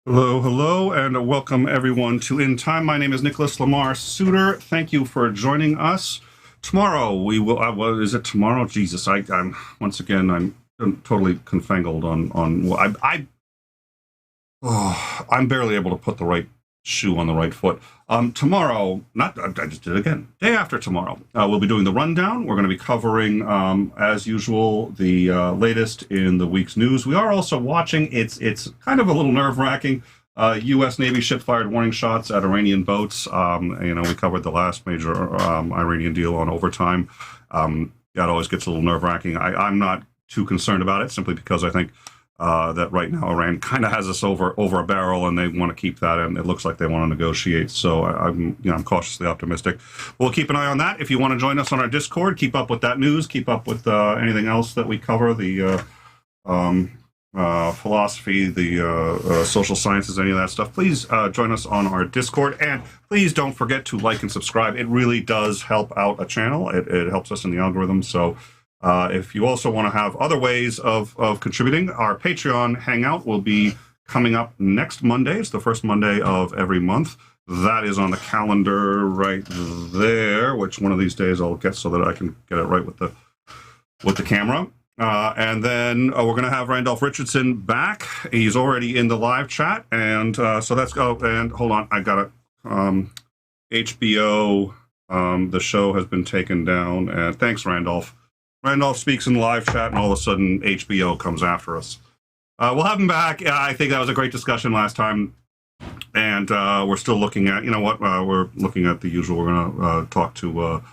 Hello, hello, and welcome everyone to In Time. My name is Nicholas Lamar Soutter. Thank you for joining us. Tomorrow we will. What is it tomorrow? Jesus, I'm once again I'm totally confangled on. Well, I'm barely able to put the right shoe on the right foot. Tomorrow, not I just did it again. Day after tomorrow, we'll be doing the rundown. We're going to be covering, as usual, the latest in the week's news. We are also watching. It's kind of a little nerve-wracking. U.S. Navy ship fired warning shots at Iranian boats. We covered the last major Iranian deal on overtime. That always gets a little nerve-wracking. I'm not too concerned about it, simply because I think that right now Iran kind of has us over a barrel, and they want to keep that, and it looks like they want to negotiate. So I'm cautiously optimistic. We'll keep an eye on that. If you want to join us on our Discord, keep up with that news, keep up with anything else that we cover, the philosophy, the social sciences, any of that stuff. Please join us on our Discord, and please don't forget to like and subscribe. It really does help out a channel. It helps us in the algorithm. So if you also want to have other ways of contributing, our Patreon hangout will be coming up next Monday. It's the first Monday of every month. That is on the calendar right there, which one of these days I'll get so that I can get it right with the camera. And then we're going to have Randolf Richardson back. He's already in the live chat. And so that's go. And hold on, I got it. HBO, the show has been taken down. Thanks, Randolph. Randolph speaks in the live chat, and all of a sudden HBO comes after us. We'll have him back. I think that was a great discussion last time. And we're still looking at, we're looking at the usual. We're going to talk to, we're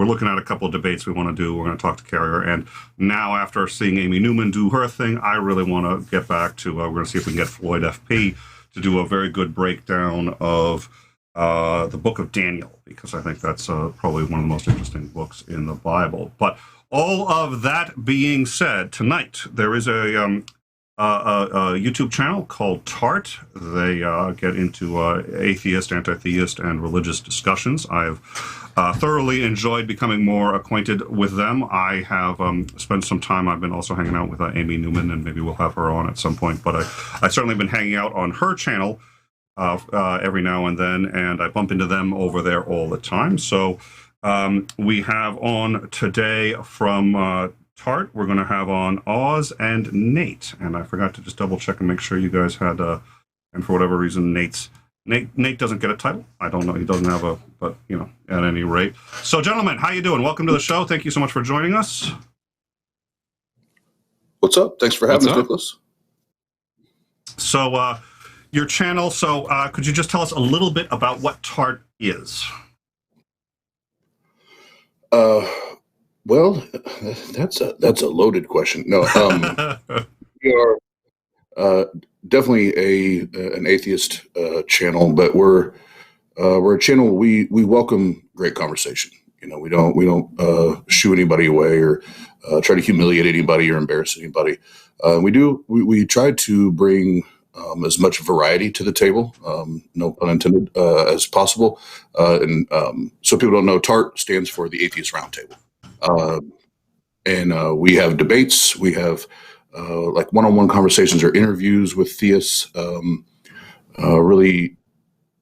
looking at a couple of debates we want to do. We're going to talk to Carrier. And now, after seeing Amy Newman do her thing, I really want to get back to, we're going to see if we can get Floyd FP to do a very good breakdown of the book of Daniel, because I think that's probably one of the most interesting books in the Bible. But all of that being said, tonight there is a YouTube channel called Tart. They get into atheist, anti-theist, and religious discussions. I've thoroughly enjoyed becoming more acquainted with them. I have spent some time. I've been also hanging out with Amy Newman, and maybe we'll have her on at some point. But I've certainly been hanging out on her channel every now and then, and I bump into them over there all the time. So we have on today from Tart, we're going to have on Oz and Nate. And I forgot to just double check and make sure you guys had, and for whatever reason, Nate doesn't get a title. I don't know. He doesn't have a, but, at any rate. So, gentlemen, how you doing? Welcome to the show. Thank you so much for joining us. What's up? Thanks for having us, Nicholas. So, your channel, so could you just tell us a little bit about what Tart is? Well, that's a loaded question. No, we are definitely an atheist channel, but we're a channel we welcome great conversation. We don't shoo anybody away or try to humiliate anybody or embarrass anybody. We try to bring as much variety to the table, no pun intended, as possible. And so people don't know, TART stands for the Atheist Roundtable. And we have debates. We have like one-on-one conversations or interviews with theists, really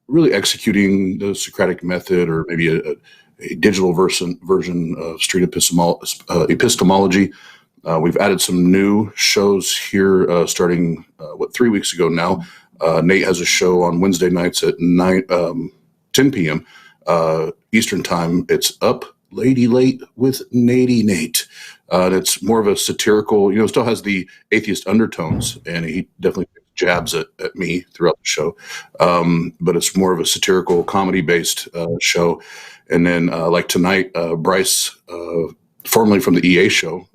executing the Socratic method, or maybe a digital version of street epistemology. We've added some new shows here starting, 3 weeks ago now. Nate has a show on Wednesday nights at 10 p.m. Eastern time. It's Up Lady Late with Nate. And it's more of a satirical, still has the atheist undertones, and he definitely jabs at me throughout the show. But it's more of a satirical comedy-based show. And then like tonight, Bryce, formerly from the EA show,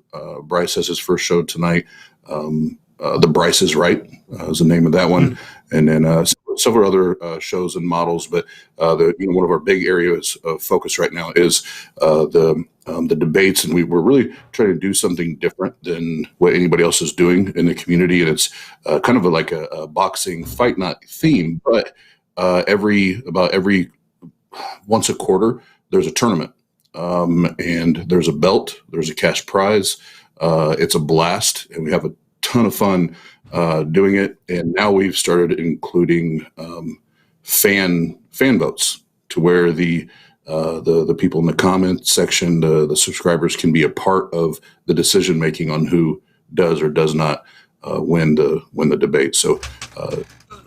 Bryce has his first show tonight. The Bryce is Right is the name of that one. And then several other shows and models. But one of our big areas of focus right now is the debates, and we're really trying to do something different than what anybody else is doing in the community. And it's kind of like a boxing fight night theme, but every once a quarter there's a tournament. And there's a belt, there's a cash prize. It's a blast, and we have a ton of fun doing it, and now we've started including fan votes to where the people in the comment section, the subscribers, can be a part of the decision making on who does or does not win the debate. So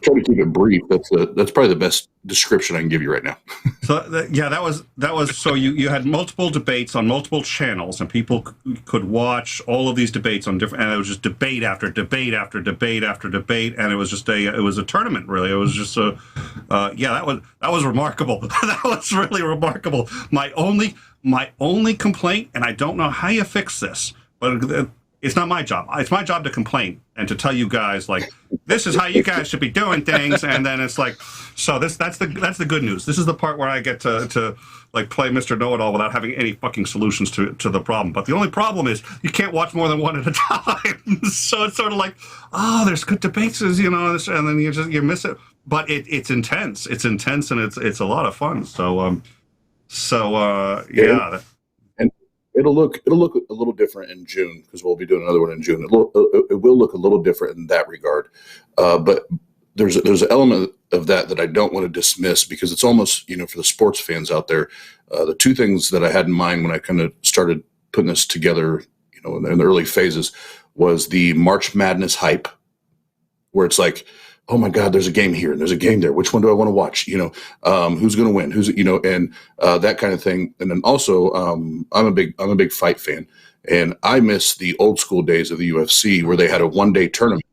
try to keep it brief. That's probably the best description I can give you right now. So that was. So you had multiple debates on multiple channels, and people could watch all of these debates on different. And it was just debate after debate after debate after debate, and it was just it was a tournament. Really, it was just that was remarkable. That was really remarkable. My only complaint, and I don't know how you fix this, but it's not my job. It's my job to complain and to tell you guys, like, this is how you guys should be doing things. And then it's like, so that's the good news. This is the part where I get to like play Mr. Know-It-All without having any fucking solutions to the problem. But the only problem is you can't watch more than one at a time. So it's sort of like, oh, there's good debates, and then you miss it. But it's intense. It's intense, and it's a lot of fun. So yeah. It'll look a little different in June because we'll be doing another one in June. It will look a little different in that regard, but there's an element of that I don't want to dismiss because it's almost, for the sports fans out there, the two things that I had in mind when I kind of started putting this together, in the early phases, was the March Madness hype, where it's like, oh my God, there's a game here and there's a game there. Which one do I want to watch? Who's going to win? And that kind of thing. And then also, I'm a big fight fan, and I miss the old school days of the UFC where they had a one-day tournament,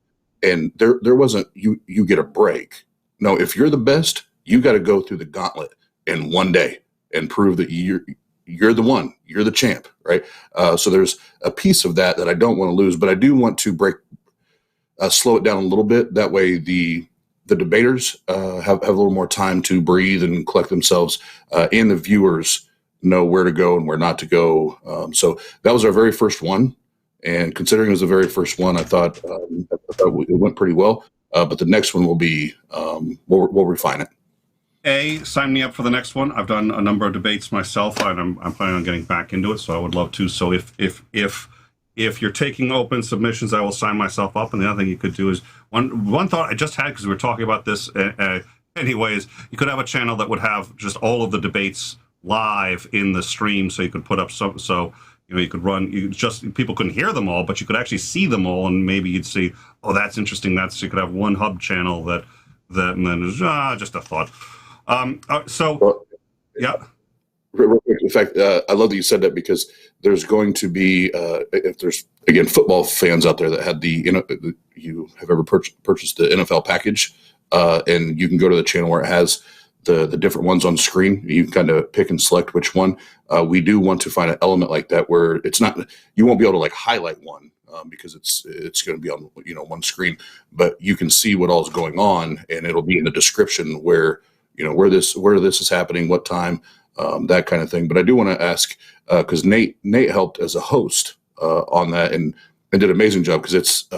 and there wasn't you get a break. No, if you're the best, you got to go through the gauntlet in one day and prove that you're the one, you're the champ, right? So there's a piece of that I don't want to lose, but I do want to slow it down a little bit. That way the debaters have a little more time to breathe and collect themselves, and the viewers know where to go and where not to go. So that was our very first one. And considering it was the very first one, I thought it went pretty well. But the next one will be, we'll refine it. Sign me up for the next one. I've done a number of debates myself, and I'm planning on getting back into it. So I would love to. So if you're taking open submissions, I will sign myself up. And the other thing you could do is one thought I just had, because we were talking about this anyways, you could have a channel that would have just all of the debates live in the stream, so you could put up you could run. People couldn't hear them all, but you could actually see them all, and maybe you'd see, oh, that's interesting. So you could have one hub channel that, and then just a thought. Yeah. Real quick, in fact, I love that you said that, because there's going to be, if there's, again, football fans out there that had you have ever purchased the NFL package, and you can go to the channel where it has the different ones on screen. You can kind of pick and select which one. We do want to find an element like that where it's not, you won't be able to like highlight one, because it's going to be on one screen, but you can see what all is going on, and it'll be in the description where this is happening, what time. That kind of thing. But I do want to ask, because Nate helped as a host on that and did an amazing job, because it's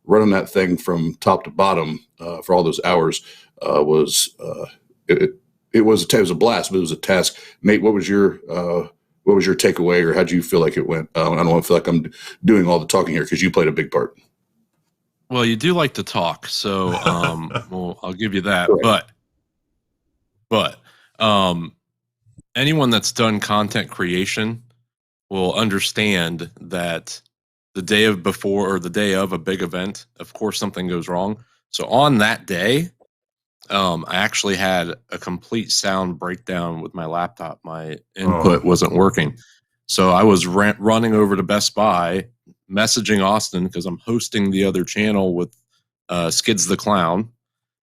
running that thing from top to bottom for all those hours was a blast, but it was a task. Nate, what was your takeaway, or how do you feel like it went? I don't want to feel like I'm doing all the talking here, because you played a big part. Well, you do like to talk, so well, I'll give you that. Correct. But anyone that's done content creation will understand that the day of before or the day of a big event, of course, something goes wrong. So on that day, I actually had a complete sound breakdown with my laptop. My input wasn't working. So I was running over to Best Buy, messaging Austin, because I'm hosting the other channel with Skids the Clown.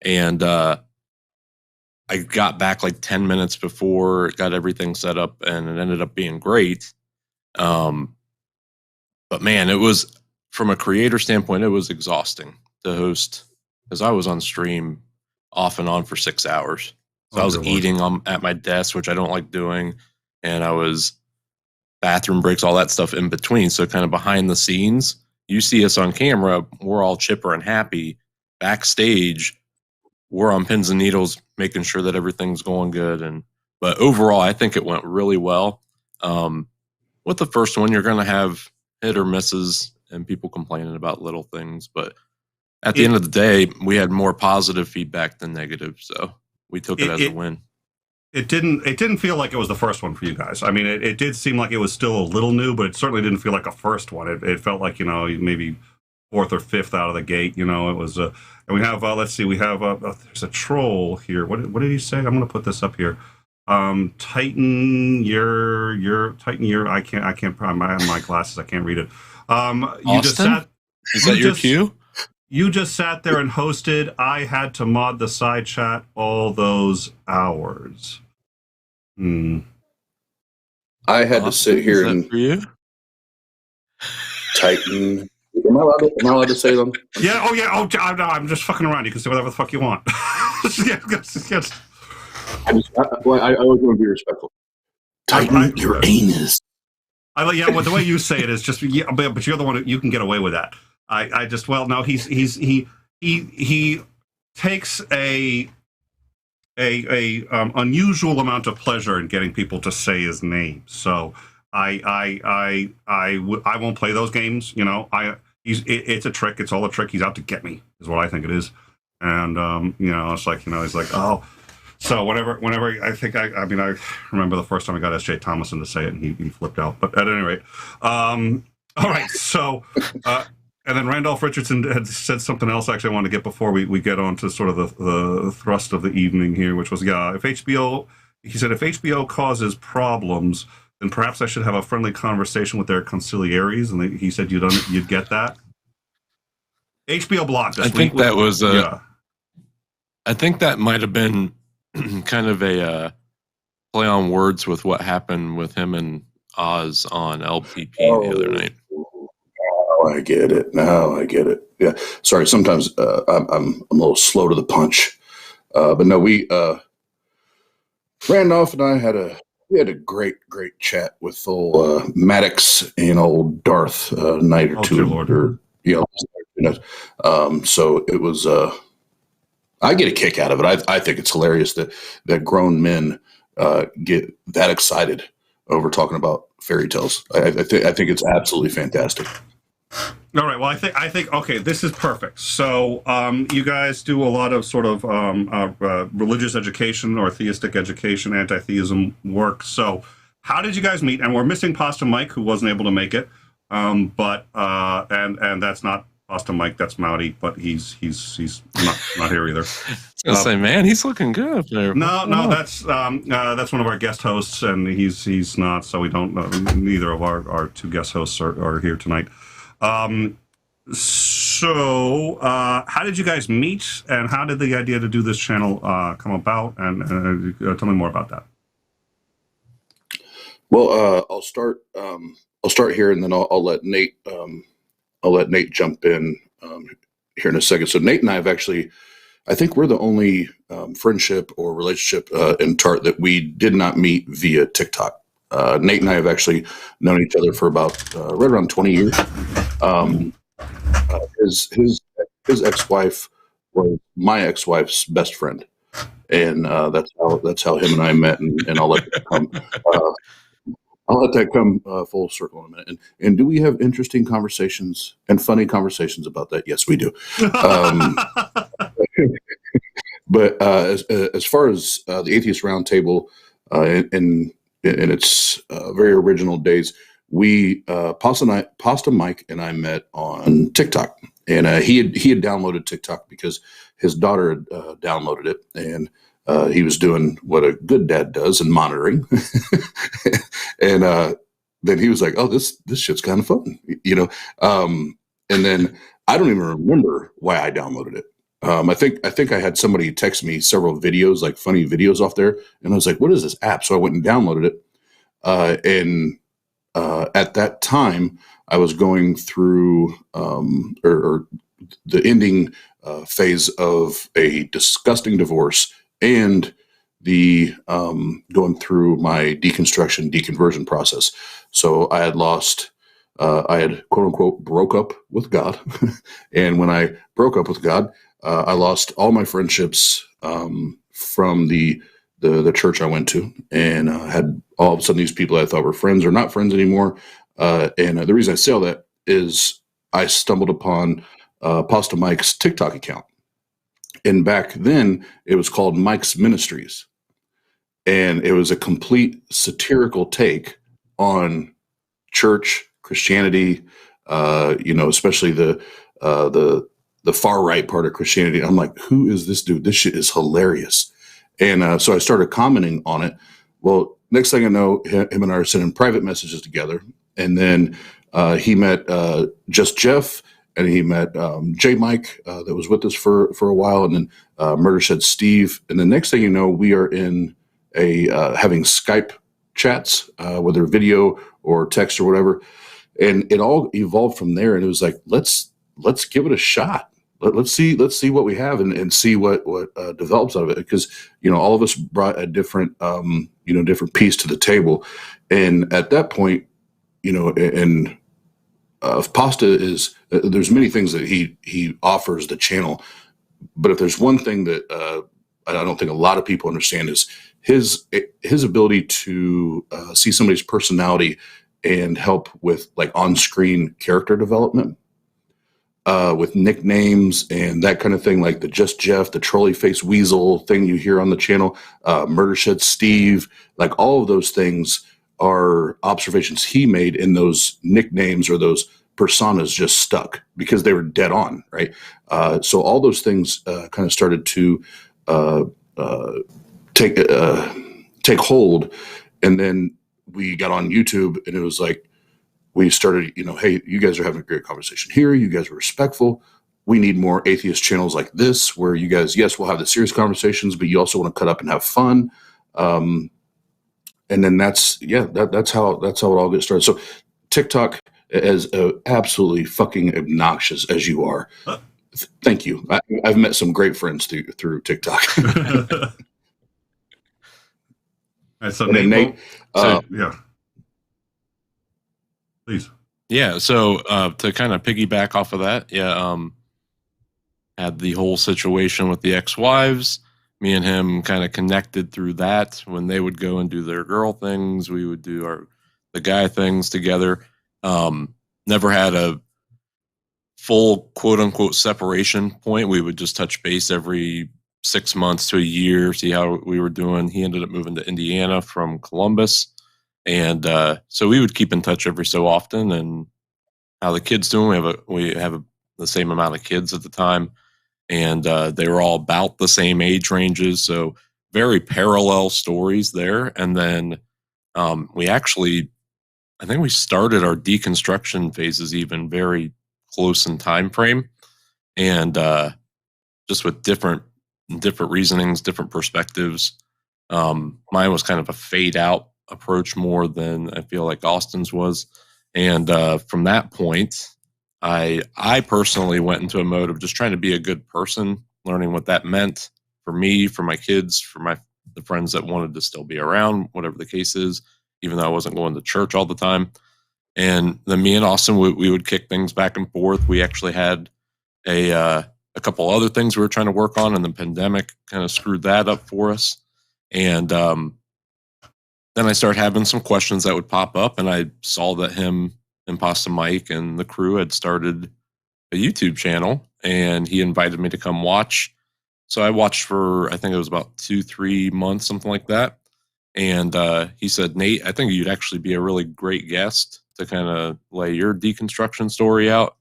And I got back like 10 minutes before, got everything set up, and it ended up being great. But man, it was, from a creator standpoint, it was exhausting to host, because I was on stream off and on for 6 hours. So I was eating at my desk, which I don't like doing, and I was bathroom breaks, all that stuff in between. So kind of behind the scenes, you see us on camera, we're all chipper and happy. Backstage, we're on pins and needles, making sure that everything's going good. But overall, I think it went really well. With the first one, you're going to have hit or misses and people complaining about little things. But At the end of the day, we had more positive feedback than negative, so we took it as a win. It didn't feel like it was the first one for you guys. I mean, it did seem like it was still a little new, but it certainly didn't feel like a first one. It felt like, maybe fourth or fifth out of the gate. It was, and we have, let's see, we have, there's a troll here. What did he say? I'm going to put this up here. Tighten your, I can't, my glasses, I can't read it. You just sat. Is that your cue? You just sat there and hosted. I had to mod the side chat all those hours. I had to sit here and for you? tighten. Am I allowed to say them? Yeah. Oh, yeah. Oh, no, I'm just fucking around. You can say whatever the fuck you want. Yes. I always want to be respectful. Tighten your anus. The way you say it is just, but you're the one you can get away with that. He takes a unusual amount of pleasure in getting people to say his name. So I won't play those games. It's a trick. It's all a trick. He's out to get me, is what I think it is. And it's like, he's like, oh. So whenever I remember the first time I got S.J. Thomason to say it, and he flipped out. But at any rate, all right. So. And then Randolph Richardson had said something else, actually, I want to get before we get on to sort of the thrust of the evening here, which was, if HBO causes problems, then perhaps I should have a friendly conversation with their conciliaries. And he said you'd get that. HBO blocked us. I think that was I think that might have been kind of a play on words with what happened with him and Oz on LPP the other night. I get it. Now I get it. Yeah. Sorry. Sometimes I'm a little slow to the punch. But no, Randolph and I had a great chat with old Maddox and old Darth a night or two. So it was. I get a kick out of it. I think it's hilarious that grown men get that excited over talking about fairy tales. I think it's absolutely fantastic. All right. Well, I think okay, this is perfect. So, you guys do a lot of sort of religious education or theistic education, anti-theism work. So, how did you guys meet? And we're missing Pasta Mike, who wasn't able to make it. But that's not Pasta Mike. That's Mowdy, but he's not here either. I was gonna say, man, he's looking good up there. No, that's one of our guest hosts, and he's not. So we don't. Neither of our two guest hosts are here tonight. So how did you guys meet, and how did the idea to do this channel come about? And tell me more about that. Well, I'll start here, and then I'll let Nate jump in here in a second. So Nate and I have actually, I think we're the only friendship or relationship in Tart that we did not meet via TikTok. Nate and I have actually known each other for about right around 20 years. His ex-wife was my ex-wife's best friend, and that's how him and I met. And I'll let that come. I'll let that come full circle in a minute. And do we have interesting conversations and funny conversations about that? Yes, we do. But as far as the Atheist Roundtable in its very original days, Pasta Mike and I met on TikTok, and he had downloaded TikTok because his daughter had downloaded it, and he was doing what a good dad does and monitoring, and then he was like, "Oh, this shit's kind of fun," And then I don't even remember why I downloaded it. I think I had somebody text me several videos, like funny videos off there, and I was like, "What is this app?" So I went and downloaded it, and at that time, I was going through or the ending phase of a disgusting divorce and the going through my deconversion process. So I had lost, I had quote unquote broke up with God, and when I broke up with God, I lost all my friendships from the church I went to, and had all of a sudden these people I thought were friends are not friends anymore. And the reason I say all that is I stumbled upon Pasta Mike's TikTok account. And back then, it was called Mike's Ministries. And it was a complete satirical take on church, Christianity, especially the far right part of Christianity. I'm like, who is this dude? This shit is hilarious. And so I started commenting on it. Well, next thing I know, him and I are sending private messages together. And then he met Just Jeff, and he met J Mike that was with us for a while, and then Murder Shed Steve. And the next thing you know, we are in having Skype chats, whether video or text or whatever. And it all evolved from there. And it was like, let's give it a shot. Let's see what we have and see what develops out of it. Because, all of us brought a different, different piece to the table. And at that point, Pasta is, there's many things that he offers the channel. But if there's one thing that I don't think a lot of people understand is his ability to see somebody's personality and help with like on-screen character development. With nicknames and that kind of thing, like the Just Jeff, the trolley face weasel thing you hear on the channel, Murder Shed Steve, like all of those things are observations he made, in those nicknames or those personas just stuck because they were dead on, right? So all those things kind of started to take hold, and then we got on YouTube, and it was like, we started, hey, you guys are having a great conversation here. You guys are respectful. We need more atheist channels like this, where you guys, yes, we'll have the serious conversations, but you also want to cut up and have fun. And then that's how it all gets started. So TikTok, as absolutely fucking obnoxious as you are, thank you. I've met some great friends through TikTok. So Nate, yeah. Please. Yeah. So to kind of piggyback off of that, had the whole situation with the ex-wives. Me and him kind of connected through that. When they would go and do their girl things, we would do the guy things together. Never had a full quote unquote separation point. We would just touch base every 6 months to a year, see how we were doing. He ended up moving to Indiana from Columbus. And so we would keep in touch every so often, and how the kids doing. We have the same amount of kids at the time, and they were all about the same age ranges, so very parallel stories there. And then we actually, I think we started our deconstruction phases even very close in time frame, and just with different reasonings, different perspectives. Mine was kind of a fade out approach more than I feel like Austin's was. And from that point, I personally went into a mode of just trying to be a good person, learning what that meant for me, for my kids, for the friends that wanted to still be around, whatever the case is, even though I wasn't going to church all the time. And then me and Austin, we would kick things back and forth. We actually had a couple other things we were trying to work on, and the pandemic kind of screwed that up for us. And then I started having some questions that would pop up, and I saw that him and Pasta Mike and the crew had started a YouTube channel, and he invited me to come watch. So I watched for, I think it was about 2-3 months, something like that. And he said, Nate, I think you'd actually be a really great guest to kind of lay your deconstruction story out.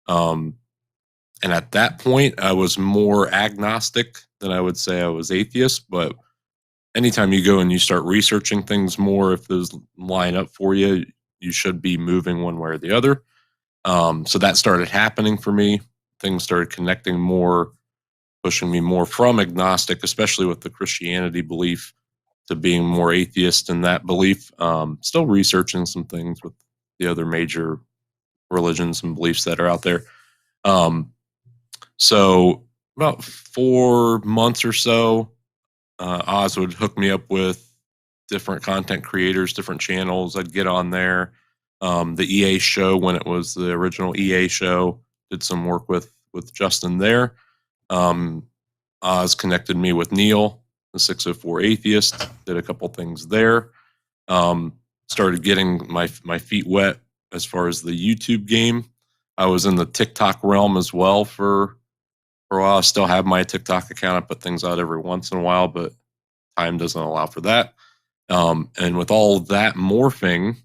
And at that point, I was more agnostic than I would say I was atheist. But anytime you go and you start researching things more, if those line up for you, you should be moving one way or the other. So that started happening for me. Things started connecting more, pushing me more from agnostic, especially with the Christianity belief, to being more atheist in that belief. Still researching some things with the other major religions and beliefs that are out there. So about 4 months or so, Oz would hook me up with different content creators, different channels. I'd get on there. The EA show, when it was the original EA show, did some work with Justin there. Oz connected me with Neil, the 604 Atheist, did a couple things there. Started getting my feet wet as far as the YouTube game. I was in the TikTok realm as well for a while. I still have my TikTok account. I put things out every once in a while, but time doesn't allow for that. And with all that morphing,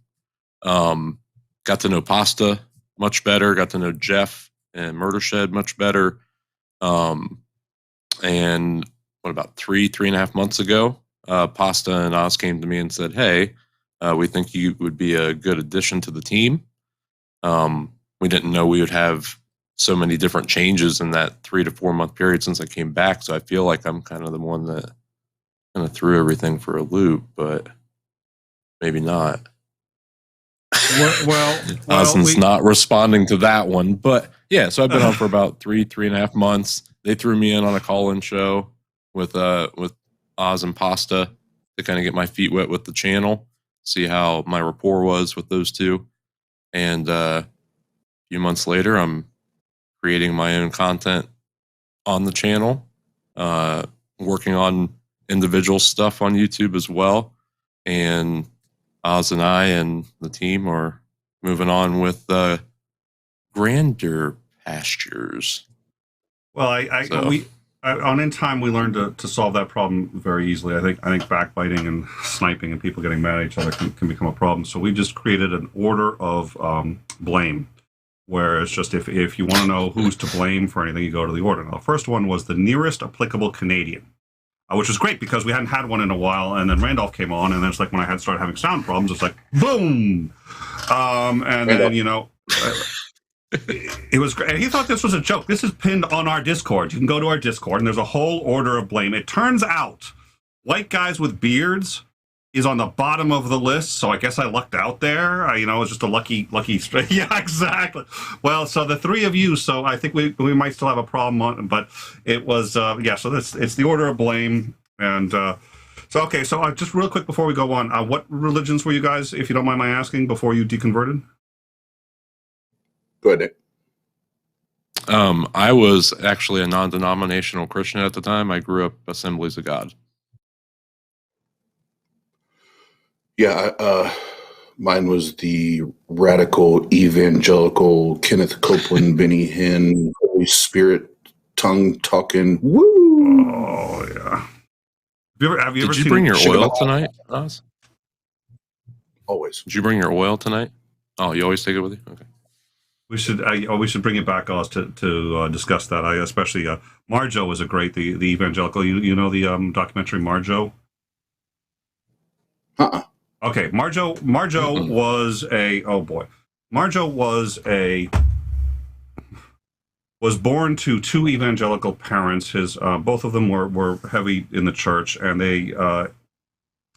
got to know Pasta much better, got to know Jeff and Murder Shed much better. And what, about three and a half months ago, Pasta and Oz came to me and said, hey, we think you would be a good addition to the team. We didn't know we would have so many different changes in that 3 to 4 month period since I came back. So I feel like I'm kind of the one that kind of threw everything for a loop, but maybe not. Well, Osmond's not responding to that one, but yeah. So I've been on for about three and a half months. They threw me in on a call-in show with Oz and Pasta to kind of get my feet wet with the channel, see how my rapport was with those two. And a few months later, I'm creating my own content on the channel, working on individual stuff on YouTube as well. And Oz and I and the team are moving on with grander pastures. Well, on In Time, we learned to solve that problem very easily. I think backbiting and sniping and people getting mad at each other can become a problem. So we just created an order of blame, where it's just if you want to know who's to blame for anything, you go to the order. Now, the first one was the nearest applicable Canadian, which was great because we hadn't had one in a while. And then Randolph came on, and then it's like when I had started having sound problems, it's like boom, and Randolph. Then it was great. And he thought this was a joke. This is pinned on our Discord. You can go to our Discord, and there's a whole order of blame. It turns out white guys with beards is on the bottom of the list, so I guess I lucked out there. It was just a lucky. Yeah, exactly. Well, so the three of you. So I think we might still have a problem on, but it was So it's the order of blame, and so just real quick before we go on, what religions were you guys, if you don't mind my asking, before you deconverted? Go ahead, Nick. I was actually a non-denominational Christian at the time. I grew up Assemblies of God. Yeah, mine was the radical evangelical Kenneth Copeland, Benny Hinn, Holy Spirit, tongue talking. Woo! Oh yeah. Have you Did ever you seen bring your oil tonight, Oz? Always. Did you bring your oil tonight? Oh, you always take it with you? Okay. We should bring it back, Oz, to discuss that. Especially Marjo was a great the evangelical. You know the documentary Marjo? Okay, Marjo was a Marjo was born to two evangelical parents. His both of them were heavy in the church, and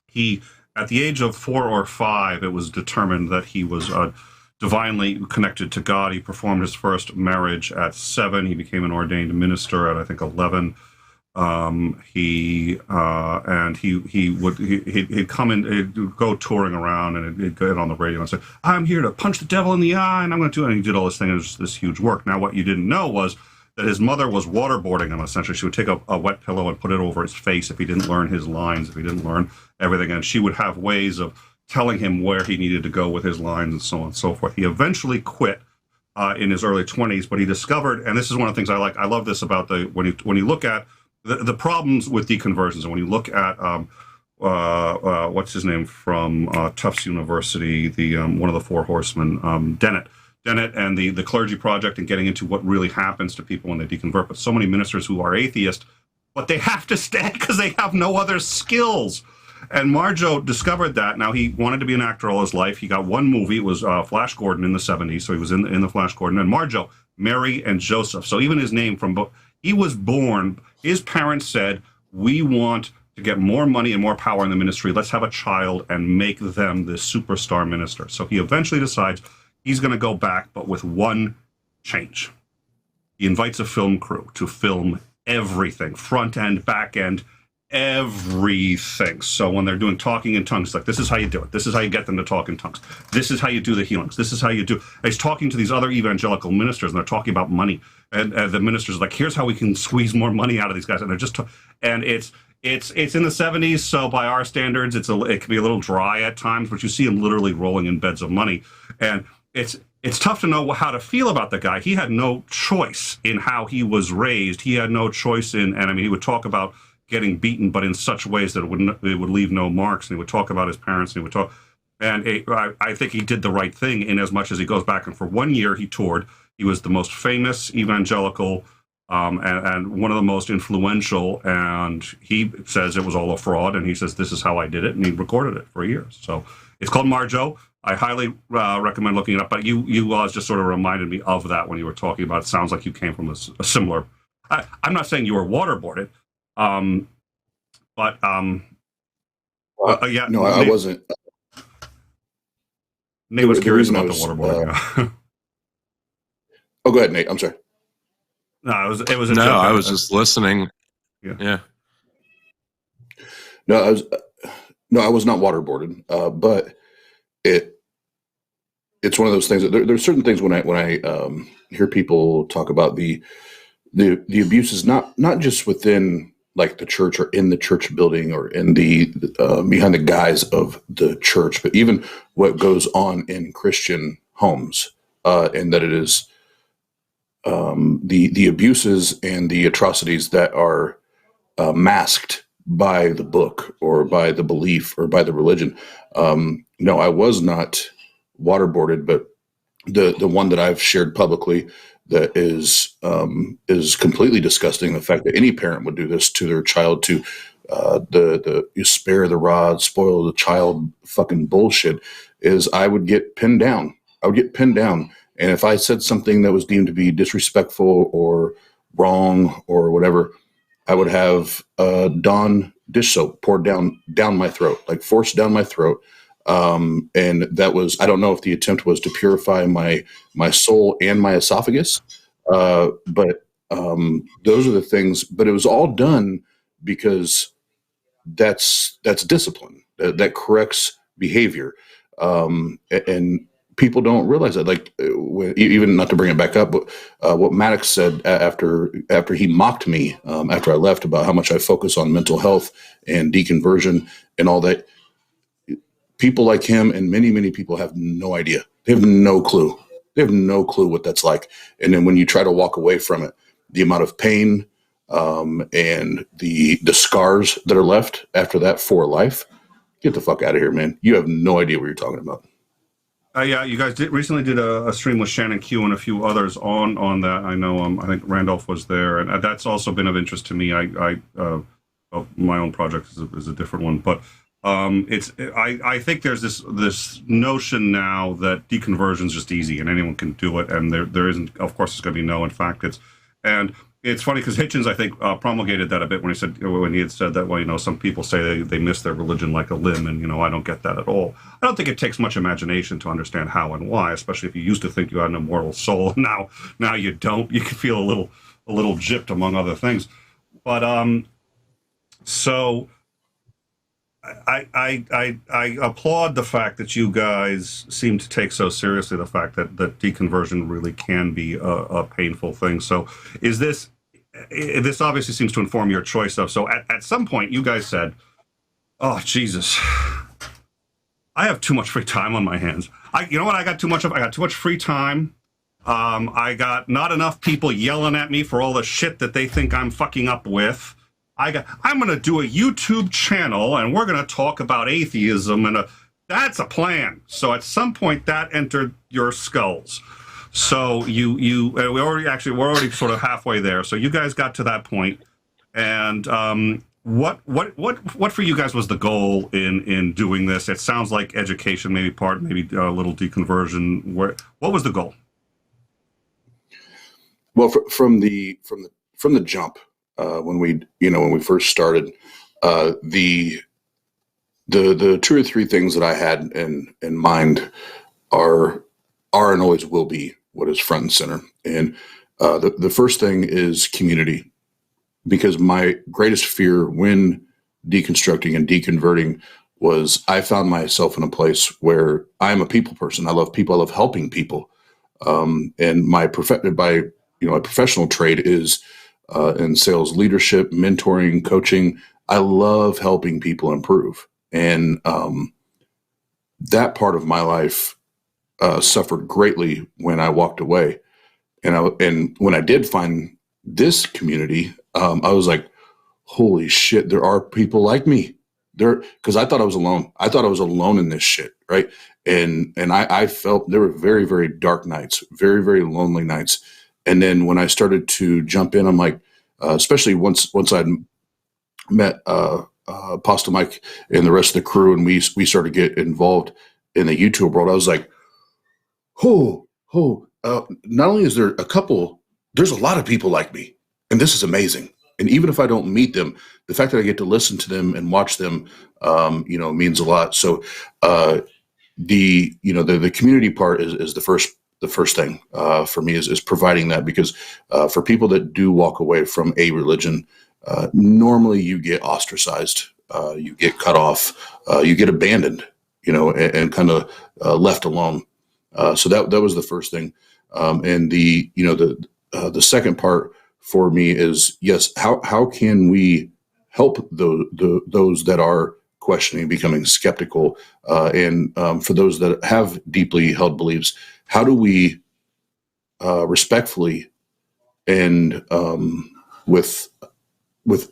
he at the age of 4 or 5, it was determined that he was divinely connected to God. He performed his first marriage at 7. He became an ordained minister at, I think, 11. He'd come in, he'd go touring around, and he'd get on the radio and say, "I'm here to punch the devil in the eye, and I'm going to do it." And he did all this thing. It was this huge work. Now, what you didn't know was that his mother was waterboarding him. Essentially, she would take a wet pillow and put it over his face if he didn't learn his lines, if he didn't learn everything, and she would have ways of telling him where he needed to go with his lines and so on and so forth. He eventually quit in his early 20s, but he discovered, and this is one of the things I like. I love this about when you look at the problems with deconversions, and when you look at what's his name from Tufts University, the one of the Four Horsemen, Dennett and the Clergy Project, and getting into what really happens to people when they deconvert. But so many ministers who are atheist, but they have to stay because they have no other skills. And Marjo discovered that. Now, he wanted to be an actor all his life. He got one movie. It was Flash Gordon in the 70s, so he was in the Flash Gordon. And Marjo, Mary and Joseph. So even his name he was born, his parents said, "We want to get more money and more power in the ministry. Let's have a child and make them the superstar minister." So he eventually decides he's going to go back, but with one change. He invites a film crew to film everything, front end, back end, everything. So when they're doing talking in tongues, like, this is how you do it. This is how you get them to talk in tongues. This is how you do the healings. This is how you do. And he's talking to these other evangelical ministers, and they're talking about money. And the ministers are like, "Here's how we can squeeze more money out of these guys." And they're just, and it's in the 70s, so by our standards, it can be a little dry at times, but you see him literally rolling in beds of money. And it's tough to know how to feel about the guy. He had no choice in how he was raised. He had no choice in, and I mean, he would talk about getting beaten, but in such ways that it would leave no marks. And he would talk about his parents, and he would talk. And I think he did the right thing in as much as he goes back. And for 1 year, he toured. He was the most famous evangelical and one of the most influential. And he says it was all a fraud. And he says, this is how I did it. And he recorded it for years. So it's called Marjo. I highly recommend looking it up. But you just sort of reminded me of that when you were talking about it. Sounds like you came from a similar. I'm not saying you were waterboarded. Yeah. No, I wasn't. Nate was curious about the waterboarding. Oh, go ahead, Nate. I'm sorry. No, it was a no. joke. I was just listening. Yeah. No, I was not waterboarded. But it's one of those things that there's certain things when I hear people talk about the abuses, not just within like the church or in the church building or in the behind the guise of the church, but even what goes on in Christian homes, and that it is the abuses and the atrocities that are masked by the book or by the belief or by the religion. No, I was not waterboarded, but the one that I've shared publicly that is completely disgusting. The fact that any parent would do this to their child, to you spare the rod, spoil the child fucking bullshit, is I would get pinned down. And if I said something that was deemed to be disrespectful or wrong or whatever, I would have Dawn dish soap poured down my throat, like forced down my throat. And that was, I don't know if the attempt was to purify my soul and my esophagus. But those are the things, but it was all done because that's discipline that corrects behavior. And people don't realize that, like, even not to bring it back up, but what Maddox said after he mocked me, after I left, about how much I focus on mental health and deconversion and all that. People like him and many, many people have no idea. They have no clue. They have no clue what that's like. And then when you try to walk away from it, the amount of pain and the scars that are left after that for life, get the fuck out of here, man. You have no idea what you're talking about. Yeah, you guys recently did a stream with Shannon Q and a few others on that. I know. I think Randolph was there, and that's also been of interest to me. My own project is a different one, but I think there's this notion now that deconversion is just easy and anyone can do it, and there isn't. Of course, it's going to be no. In fact, it's funny because Hitchens, I think, promulgated that a bit when he had said that, well, some people say they miss their religion like a limb, and I don't get that at all. I don't think it takes much imagination to understand how and why, especially if you used to think you had an immortal soul. Now you don't. You can feel a little gypped, among other things. But so I applaud the fact that you guys seem to take so seriously the fact that deconversion really can be a painful thing. So this obviously seems to inform your choice of. So at some point you guys said, oh, Jesus, I have too much free time on my hands. You know what I got too much of? I got too much free time. I got not enough people yelling at me for all the shit that they think I'm fucking up with. I'm going to do a YouTube channel, and we're going to talk about atheism, and that's a plan. So at some point, that entered your skulls. So we're already sort of halfway there. So you guys got to that point, and what for you guys was the goal in doing this? It sounds like education, maybe a little deconversion. What was the goal? Well, from the jump. When we first started, the 2 or 3 things that I had in mind are and always will be what is front and center. And the first thing is community, because my greatest fear when deconstructing and deconverting was I found myself in a place where I'm a people person. I love people. I love helping people. And my professional trade is in sales leadership, mentoring, coaching. I love helping people improve. And that part of my life suffered greatly when I walked away. And when I did find this community, I was like, holy shit, there are people like me there. Cause I thought I was alone. I thought I was alone in this shit. Right. And I felt there were very, very dark nights, very, very lonely nights. And then when I started to jump in, I'm like, especially once I'd met, Apostle Mike and the rest of the crew, and we started to get involved in the YouTube world, I was like, not only is there a couple, there's a lot of people like me, and this is amazing. And even if I don't meet them, the fact that I get to listen to them and watch them, means a lot. So the community part is the first thing for me is providing that, because for people that do walk away from a religion, normally you get ostracized, you get cut off, you get abandoned, and kind of left alone. So that was the first thing. And the second part for me is, yes, how can we help those that are questioning, becoming skeptical, and for those that have deeply held beliefs, how do we respectfully and with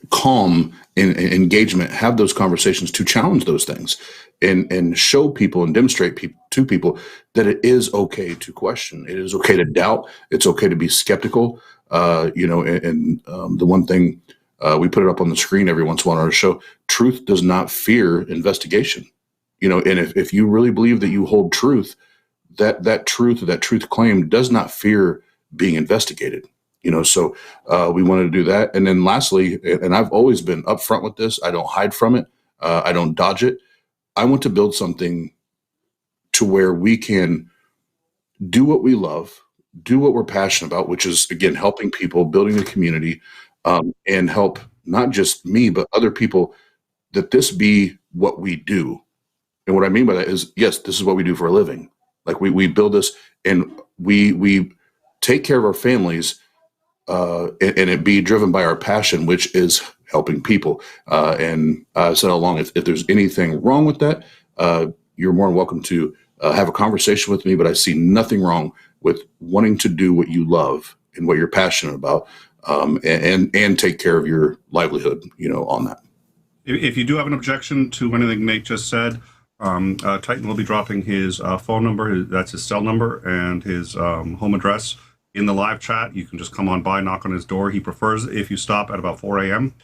calm and engagement have those conversations to challenge those things and show people and demonstrate to people that it is okay to question, it is okay to doubt, it's okay to be skeptical. The one thing, we put it up on the screen every once in a while on our show, truth does not fear investigation. And if you really believe that you hold truth, that truth claim does not fear being investigated. So we wanted to do that. And then lastly, and I've always been upfront with this, I don't hide from it, I don't dodge it. I want to build something to where we can do what we love, do what we're passionate about, which is, again, helping people, building a community, and help not just me, but other people, that this be what we do. And what I mean by that is, yes, this is what we do for a living. Like we build this, and we take care of our families, and it be driven by our passion, which is helping people. And I said all along, if there's anything wrong with that, you're more than welcome to have a conversation with me. But I see nothing wrong with wanting to do what you love and what you're passionate about, and take care of your livelihood, on that. If you do have an objection to anything Nate just said, Titan will be dropping his phone number, that's his cell number, and his home address in the live chat. You can just come on by, knock on his door. He prefers if you stop at about 4 a.m.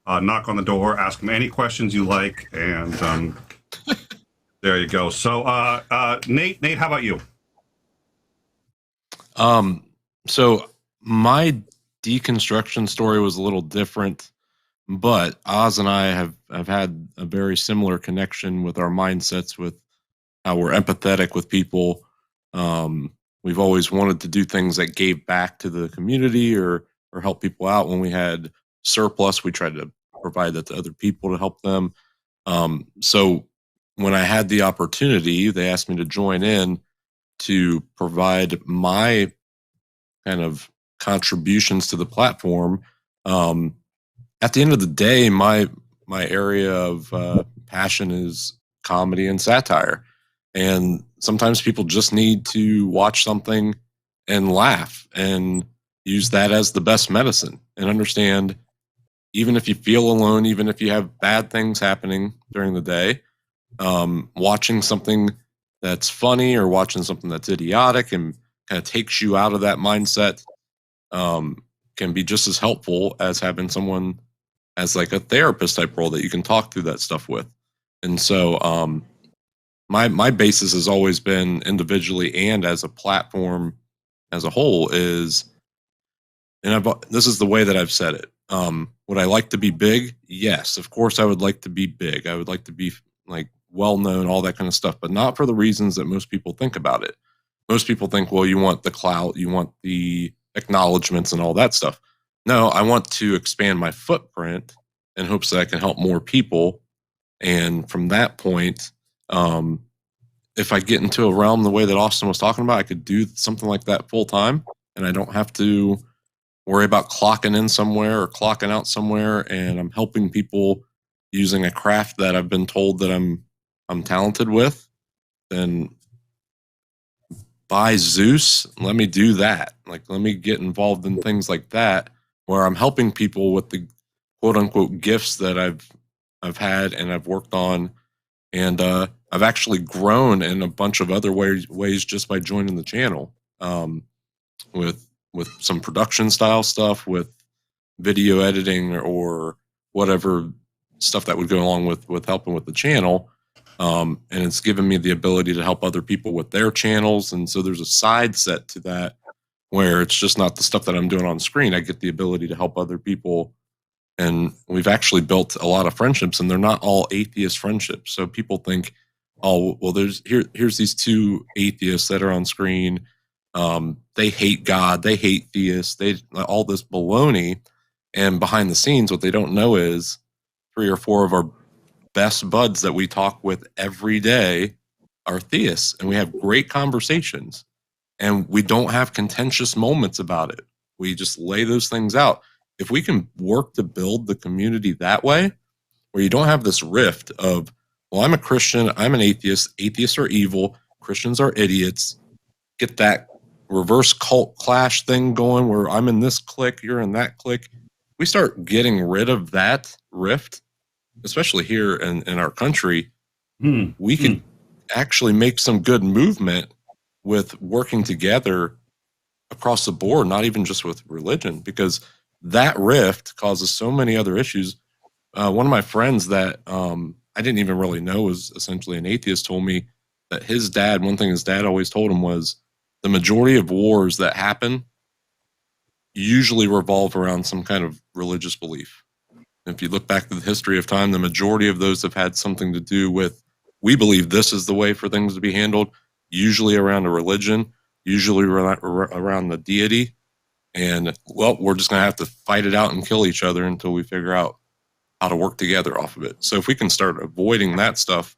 Knock on the door, ask him any questions you like, and there you go. So, Nate, how about you? So my deconstruction story was a little different, but Oz and I have had a very similar connection with our mindsets, with how we're empathetic with people. We've always wanted to do things that gave back to the community or help people out. When we had surplus, we tried to provide that to other people to help them. So when I had the opportunity, they asked me to join in to provide my kind of contributions to the platform. At the end of the day, my area of passion is comedy and satire. And sometimes people just need to watch something and laugh and use that as the best medicine, and understand, even if you feel alone, even if you have bad things happening during the day, watching something that's funny or watching something that's idiotic and kind of takes you out of that mindset can be just as helpful as having someone as like a therapist type role that you can talk through that stuff with. And so my basis has always been, individually and as a platform as a whole, is, and this is the way that I've said it. Would I like to be big? Yes, of course I would like to be big. I would like to be like well known, all that kind of stuff, but not for the reasons that most people think about it. Most people think, well, you want the clout, you want the acknowledgments and all that stuff. No, I want to expand my footprint in hopes that I can help more people. And from that point, if I get into a realm the way that Austin was talking about, I could do something like that full time, and I don't have to worry about clocking in somewhere or clocking out somewhere. And I'm helping people using a craft that I've been told that I'm talented with. Then by Zeus, let me do that. Like, let me get involved in things like that where I'm helping people with the quote unquote gifts that I've had and I've worked on. And I've actually grown in a bunch of other ways just by joining the channel, with some production style stuff, with video editing or whatever stuff that would go along with helping with the channel. And it's given me the ability to help other people with their channels. And so there's a side set to that where it's just not the stuff that I'm doing on screen. I get the ability to help other people. And we've actually built a lot of friendships, and they're not all atheist friendships. So people think, oh, well, here's these two atheists that are on screen. They hate God, they hate theists, they all this baloney. And behind the scenes, what they don't know is 3 or 4 of our best buds that we talk with every day are theists, and we have great conversations, and we don't have contentious moments about it. We just lay those things out. If we can work to build the community that way, where you don't have this rift of, well, I'm a Christian, I'm an atheist, atheists are evil, Christians are idiots, get that reverse cult clash thing going where I'm in this clique, you're in that clique. We start getting rid of that rift, especially here in our country, we can actually make some good movement with working together across the board, not even just with religion, because that rift causes so many other issues. One of my friends that I didn't even really know was essentially an atheist told me that his dad, one thing his dad always told him was the majority of wars that happen usually revolve around some kind of religious belief. If you look back to the history of time, the majority of those have had something to do with, we believe this is the way for things to be handled, usually around a religion, usually around the deity. And, well, we're just going to have to fight it out and kill each other until we figure out how to work together off of it. So if we can start avoiding that stuff,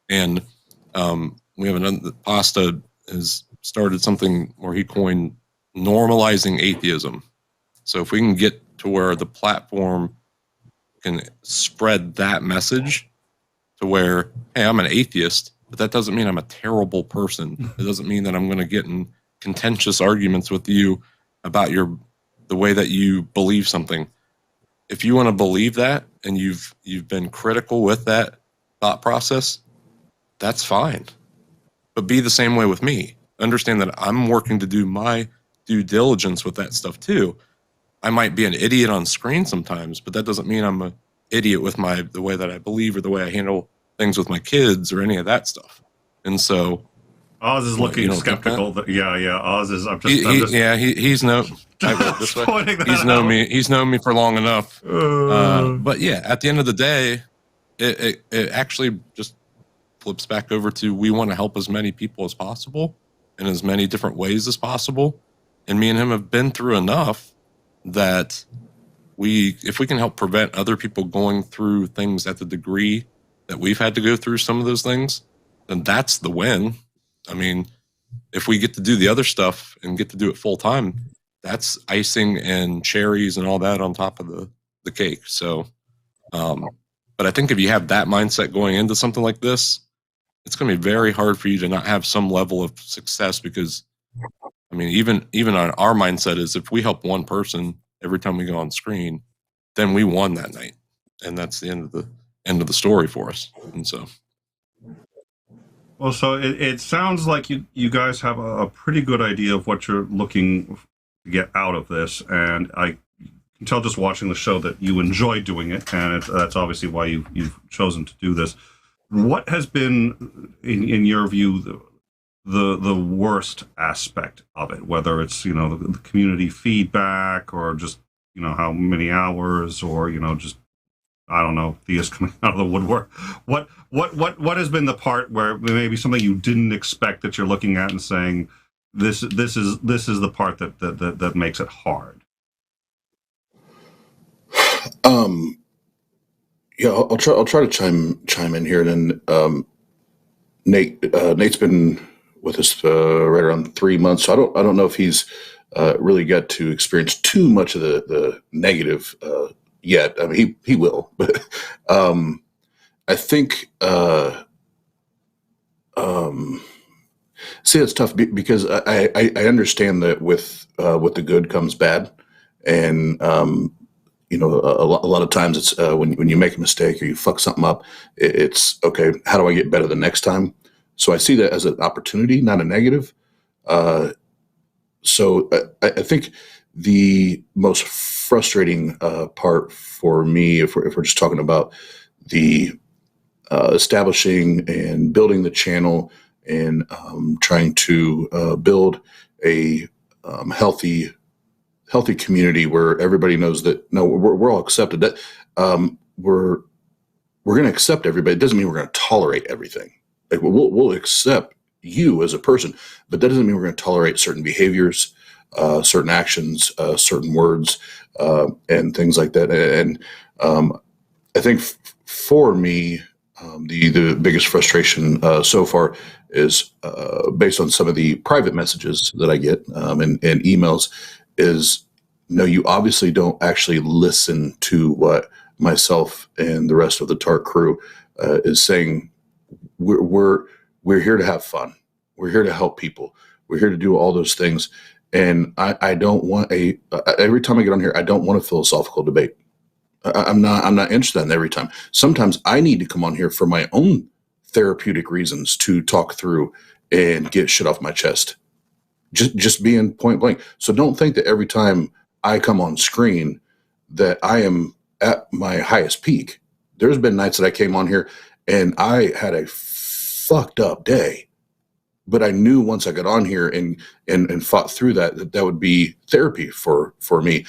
and we have another, Pasta has started something where he coined normalizing atheism. So if we can get to where the platform can spread that message to where, hey, I'm an atheist, but that doesn't mean I'm a terrible person. It doesn't mean that I'm going to get in contentious arguments with you about the way that you believe something. If you want to believe that and you've been critical with that thought process, that's fine. But be the same way with me. Understand that I'm working to do my due diligence with that stuff too. I might be an idiot on screen sometimes, but that doesn't mean I'm an idiot with the way that I believe or the way I handle things with my kids or any of that stuff. And so Oz is looking skeptical. Yeah. Oz is. He's no. I wrote this way. He's known me for long enough. But yeah, at the end of the day, it actually just flips back over to, we want to help as many people as possible in as many different ways as possible. And me and him have been through enough that if we can help prevent other people going through things at the degree that we've had to go through some of those things, then that's the win. I mean, if we get to do the other stuff and get to do it full time, that's icing and cherries and all that on top of the cake. So, but I think if you have that mindset going into something like this, it's going to be very hard for you to not have some level of success, because, I mean, even on our mindset is, if we help one person every time we go on screen, then we won that night, and that's the end of the story for us. And so, well, so it sounds like you guys have a pretty good idea of what you're looking to get out of this, and I can tell just watching the show that you enjoy doing it, and that's obviously why you've chosen to do this. What has been, in your view, the worst aspect of it? Whether it's the community feedback, or just how many hours, or just, I don't know, theists coming out of the woodwork. What has been the part where maybe something you didn't expect that you're looking at and saying, this is the part that makes it hard? Yeah, I'll try to chime in here, and then Nate's been with us right around 3 months, so I don't know if he's really got to experience too much of the negative yet. I mean, he will, but I think See, it's tough because I understand that with the good comes bad, and a lot of times it's when you make a mistake or you fuck something up, it's okay. How do I get better the next time? So I see that as an opportunity, not a negative. So I think the most frustrating part for me, if we're just talking about the establishing and building the channel and trying to build a healthy community where everybody knows that no, we're all accepted. That we're going to accept everybody. It doesn't mean we're going to tolerate everything. Like we'll accept you as a person, but that doesn't mean we're going to tolerate certain behaviors, certain actions, certain words, and things like that. And I think for me, the biggest frustration so far is based on some of the private messages that I get and emails is, no, you obviously don't actually listen to what myself and the rest of the Tart crew is saying. We're here to have fun. We're here to help people. We're here to do all those things. And I don't want every time I get on here, I don't want a philosophical debate. I'm not interested in that every time. Sometimes I need to come on here for my own therapeutic reasons to talk through and get shit off my chest. Just being point blank. So don't think that every time I come on screen that I am at my highest peak. There's been nights that I came on here and I had a fucked up day, but I knew once I got on here and fought through that would be therapy for me.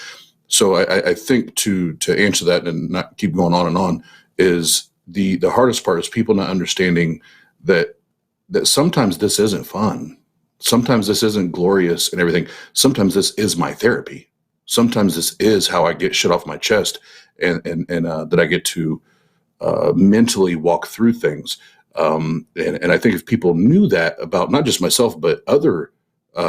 So I think to answer that and not keep going on and on is the hardest part is people not understanding that sometimes this isn't fun. Sometimes this isn't glorious and everything. Sometimes this is my therapy. Sometimes this is how I get shit off my chest and that I get to mentally walk through things. And I think if people knew that about not just myself, but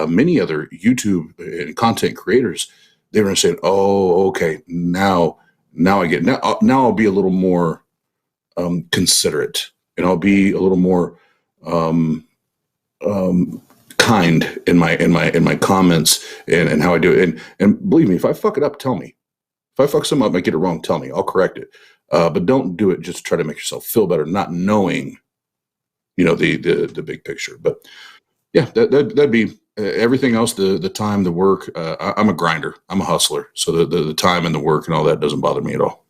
many other YouTube and content creators, they were saying, oh, okay, now I get, now I'll be a little more considerate, and I'll be a little more kind in my comments and how I do it. And believe me, if I fuck it up, tell me. If I fuck something up, I get it wrong, tell me. I'll correct it. But don't do it just to try to make yourself feel better, not knowing, the big picture. But yeah, that'd be everything else. The time, the work. I'm a grinder. I'm a hustler. So the time and the work and all that doesn't bother me at all.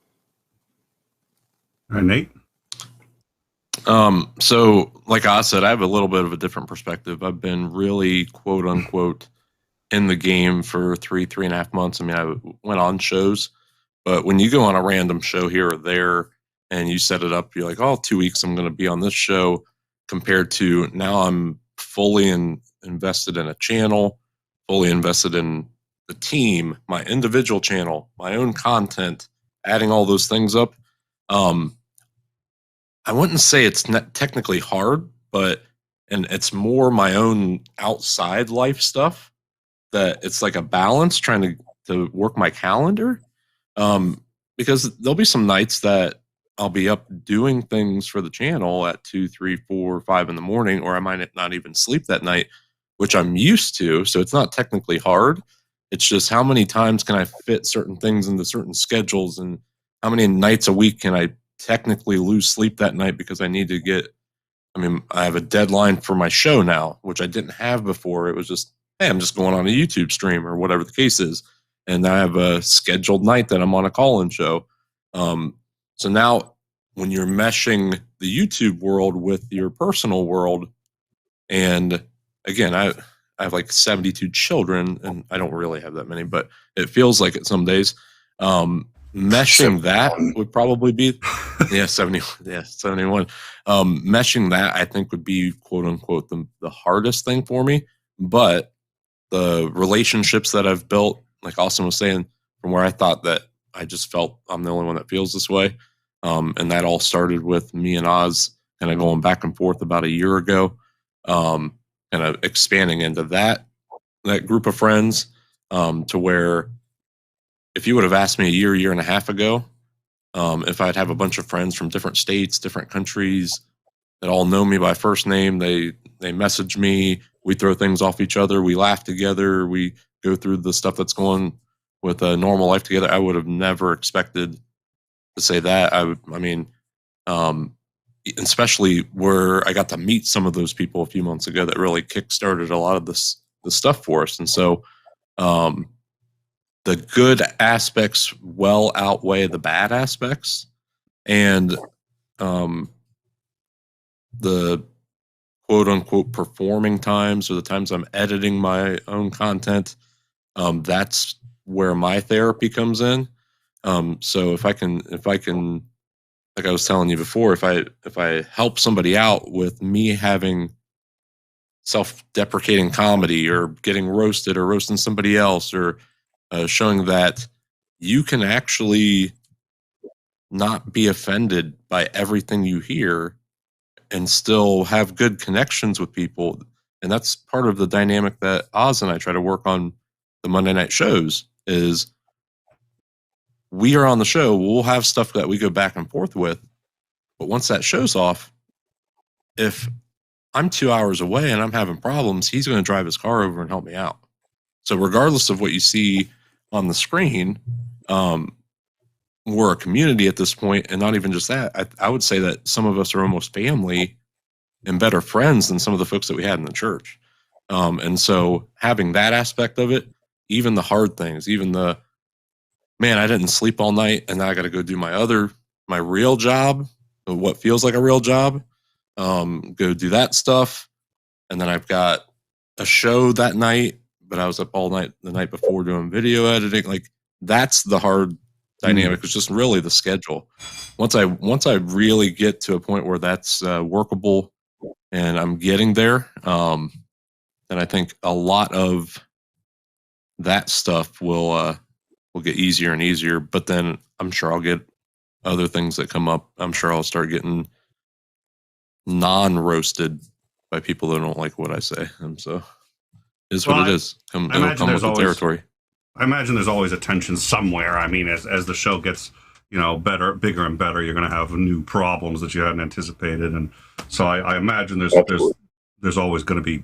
All right, Nate. So like I said, I have a little bit of a different perspective. I've been really quote unquote in the game for 3.5 months. I mean, I went on shows, but when you go on a random show here or there and you set it up, you're like, oh, 2 weeks, I'm going to be on this show, compared to now I'm fully invested in a channel, fully invested in the team, my individual channel, my own content, adding all those things up. I wouldn't say it's not technically hard, and it's more my own outside life stuff that it's like a balance trying to work my calendar. Because there'll be some nights that I'll be up doing things for the channel at 2, 3, 4, 5 in the morning, or I might not even sleep that night, which I'm used to. So it's not technically hard. It's just how many times can I fit certain things into certain schedules, and how many nights a week can I technically lose sleep that night because I need to I have a deadline for my show now, which I didn't have before. It was just, hey, I'm just going on a YouTube stream or whatever the case is. And I have a scheduled night that I'm on a call-in show. So now when you're meshing the YouTube world with your personal world, and again, I have like 72 children, and I don't really have that many, but it feels like it some days. Meshing that would probably be 71. Meshing that, I think, would be quote unquote the hardest thing for me. But the relationships that I've built, like Austin was saying, from where I thought that I just felt I'm the only one that feels this way. And that all started with me and Oz kind of going back and forth about a year ago, kind of expanding into that group of friends, to where if you would have asked me a year and a half ago, if I'd have a bunch of friends from different states, different countries that all know me by first name, they they message me, we throw things off each other, we laugh together, we go through the stuff that's going with a normal life together. I would have never expected to say that. I mean, especially where I got to meet some of those people a few months ago that really kickstarted a lot of the stuff for us. And so the good aspects well outweigh the bad aspects. And the quote unquote performing times, or the times I'm editing my own content, that's where my therapy comes in. So if I can, like I was telling you before, if I help somebody out with me having self-deprecating comedy, or getting roasted, or roasting somebody else, or showing that you can actually not be offended by everything you hear and still have good connections with people. And that's part of the dynamic that Oz and I try to work on the Monday night shows. Is we are on the show, we'll have stuff that we go back and forth with, but once that show's off, if I'm 2 hours away and I'm having problems, he's going to drive his car over and help me out. So regardless of what you see on the screen, we're a community at this point. And not even just that, I would say that some of us are almost family and better friends than some of the folks that we had in the church. And so having that aspect of it, even the hard things, even the, man, I didn't sleep all night and now I got to go do my real job, what feels like a real job, go do that stuff. And then I've got a show that night, but I was up all night the night before doing video editing. Like, that's the hard dynamic. It's just really the schedule. Once I really get to a point where that's workable, and I'm getting there, then I think a lot of that stuff will get easier and easier. But then I'm sure I'll get other things that come up. I'm sure I'll start getting non-roasted by people that don't like what I say. And so it's what it is. It'll come with the territory. I imagine there's always a tension somewhere. I mean, as the show gets, better, bigger and better, you're going to have new problems that you hadn't anticipated. And so I imagine there's always going to be,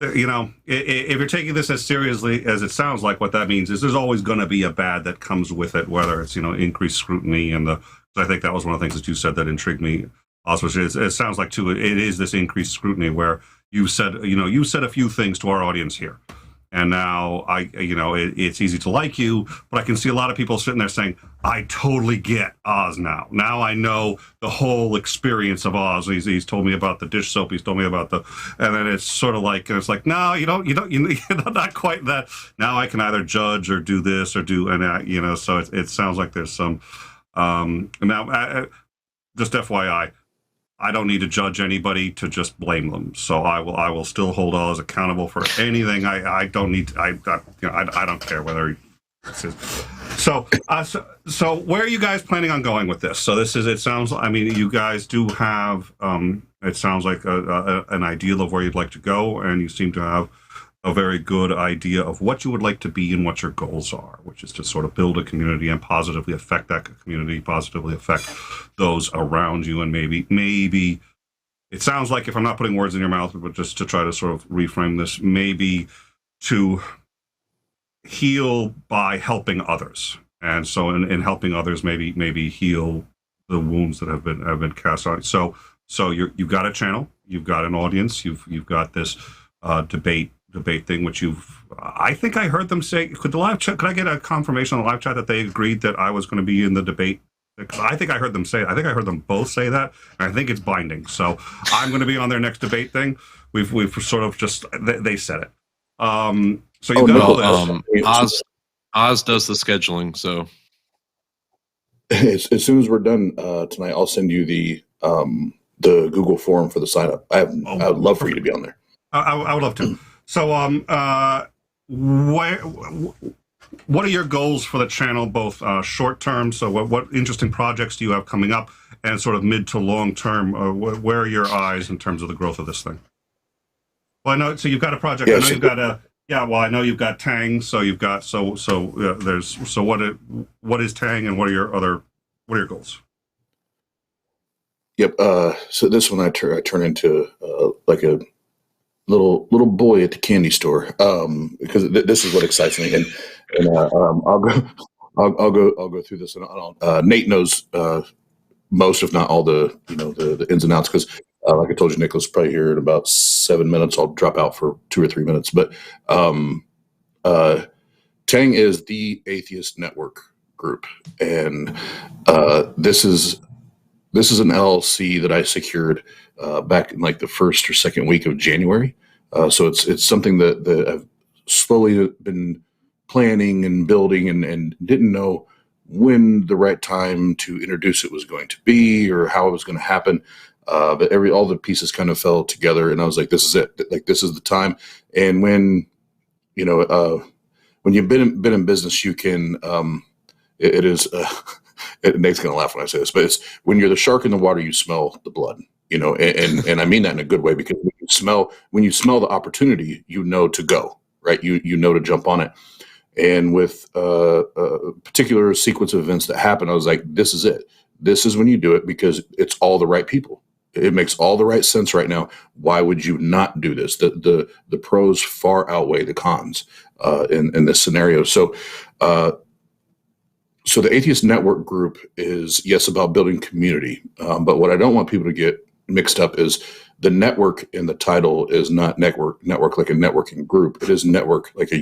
if you're taking this as seriously as it sounds like, what that means is there's always going to be a bad that comes with it, whether it's, increased scrutiny. And I think that was one of the things that you said that intrigued me. Also, it sounds like too, it is this increased scrutiny where you said a few things to our audience here. And now it's easy to like you, but I can see a lot of people sitting there saying, I totally get Oz now. Now I know the whole experience of Oz. He's told me about the dish soap. He's told me about and then it's sort of like, and it's like, no, you don't, not quite that. Now I can either judge or do this or do, and so it sounds like there's some, now just FYI, I don't need to judge anybody to just blame them. So I will still hold Oz accountable for anything. I don't need to, I don't care whether. So where are you guys planning on going with this? So it sounds, you guys do have, it sounds like an ideal of where you'd like to go, and you seem to have a very good idea of what you would like to be and what your goals are, which is to sort of build a community and positively affect that community, positively affect those around you. And maybe it sounds like, if I'm not putting words in your mouth, but just to try to sort of reframe this, maybe to heal by helping others. And so in helping others, maybe heal the wounds that have been cast on. So you've got a channel, you've got an audience, you've got this debate thing, which I think I heard them say, could I get a confirmation on the live chat that they agreed that I was going to be in the debate? Because I think I heard them both say that, and I think it's binding. So I'm going to be on their next debate thing. We've sort of just, they said it. So you got this. Oz does the scheduling. So as soon as we're done tonight, I'll send you the Google form for the sign up. I would love for you to be on there. I would love to. So, what are your goals for the channel, both short term? So, what interesting projects do you have coming up, and sort of mid to long term? Where are your eyes in terms of the growth of this thing? Well, I know. So you've got a project. Yeah, I know you've got a. Yeah. Well, I know you've got Tang. So you've got there's what is Tang, and what are your goals? Yep. So this one I turn into like a little boy at the candy store, because this is what excites me, and I'll go through this, and Nate knows most, if not all, the ins and outs, because like I told you, Nicholas, probably here in about 7 minutes. I'll drop out for 2 or 3 minutes, but Tang is the Atheist Network group, and this is an LLC that I secured back in like the first or second week of January. So it's something that I've slowly been planning and building, and didn't know when the right time to introduce it was going to be or how it was going to happen. But all the pieces kind of fell together, and I was like, this is it. Like, this is the time. And when you've been in business, you can. It is. Nate's gonna laugh when I say this, but it's when you're the shark in the water, you smell the blood. And I mean that in a good way, because when you smell the opportunity, you know to go, right. You know to jump on it. And with a particular sequence of events that happened, I was like, this is it. This is when you do it, because it's all the right people. It makes all the right sense right now. Why would you not do this? The pros far outweigh the cons in this scenario. So the Atheist Network group is, yes, about building community. But what I don't want people to get mixed up is the network in the title is not network like a networking group. It is network like a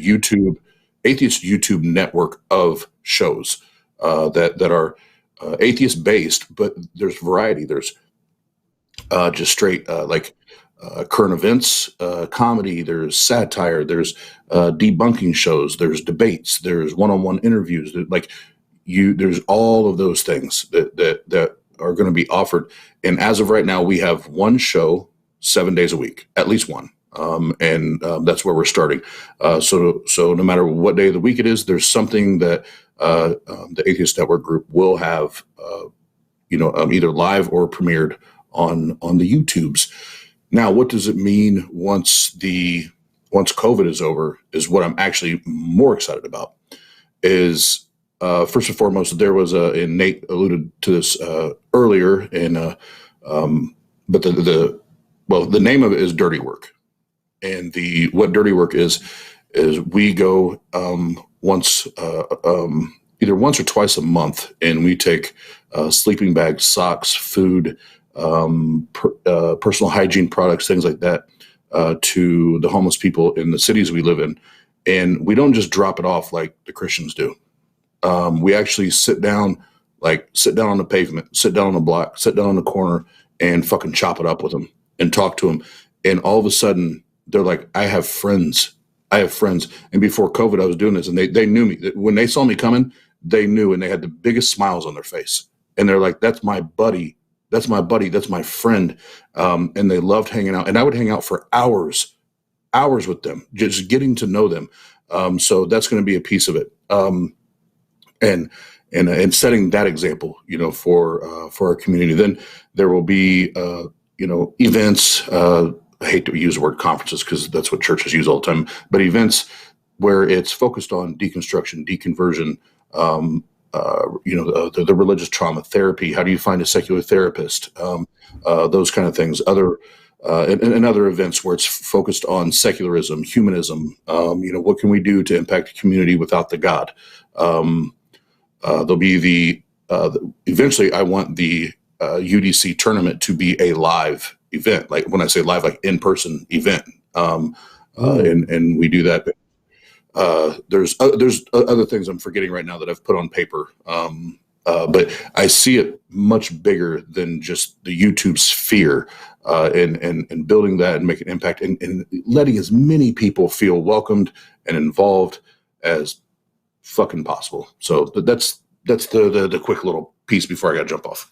atheist YouTube network of shows that are atheist based, but there's variety. There's just straight current events, comedy, there's satire, there's debunking shows, there's debates, there's one-on-one interviews. There's all of those things that are going to be offered. And as of right now, we have one show 7 days a week, at least one. And that's where we're starting. So no matter what day of the week it is, there's something that the Atheist Network group will have, either live or premiered on the YouTubes. Now, what does it mean once COVID is over? Is what I'm actually more excited about. Is first and foremost, there was and Nate alluded to this earlier, but the name of it is Dirty Work. And what Dirty Work is we go either once or twice a month, and we take sleeping bags, socks, food, personal hygiene products, things like that, to the homeless people in the cities we live in. And we don't just drop it off like the Christians do. We actually sit down on the pavement, sit down on the block, sit down on the corner, and fucking chop it up with them and talk to them. And all of a sudden, they're like, I have friends. And before COVID, I was doing this, and they knew me. When they saw me coming, they knew, and they had the biggest smiles on their face. And they're like, that's my buddy. That's my buddy. That's my friend. And they loved hanging out. And I would hang out for hours with them, just getting to know them. So that's going to be a piece of it. And setting that example, for our community. Then there will be, events. I hate to use the word conferences because that's what churches use all the time, but events where it's focused on deconstruction, deconversion, the religious trauma therapy. How do you find a secular therapist? Those kind of things. Other events where it's focused on secularism, humanism. What can we do to impact the community without the God? There'll be eventually I want the UDC tournament to be a live event. Like when I say live, like in-person event. And we do that. There's other things I'm forgetting right now that I've put on paper. But I see it much bigger than just the YouTube sphere, and building that and making an impact and letting as many people feel welcomed and involved as fucking possible. So that's the quick little piece before I got to jump off.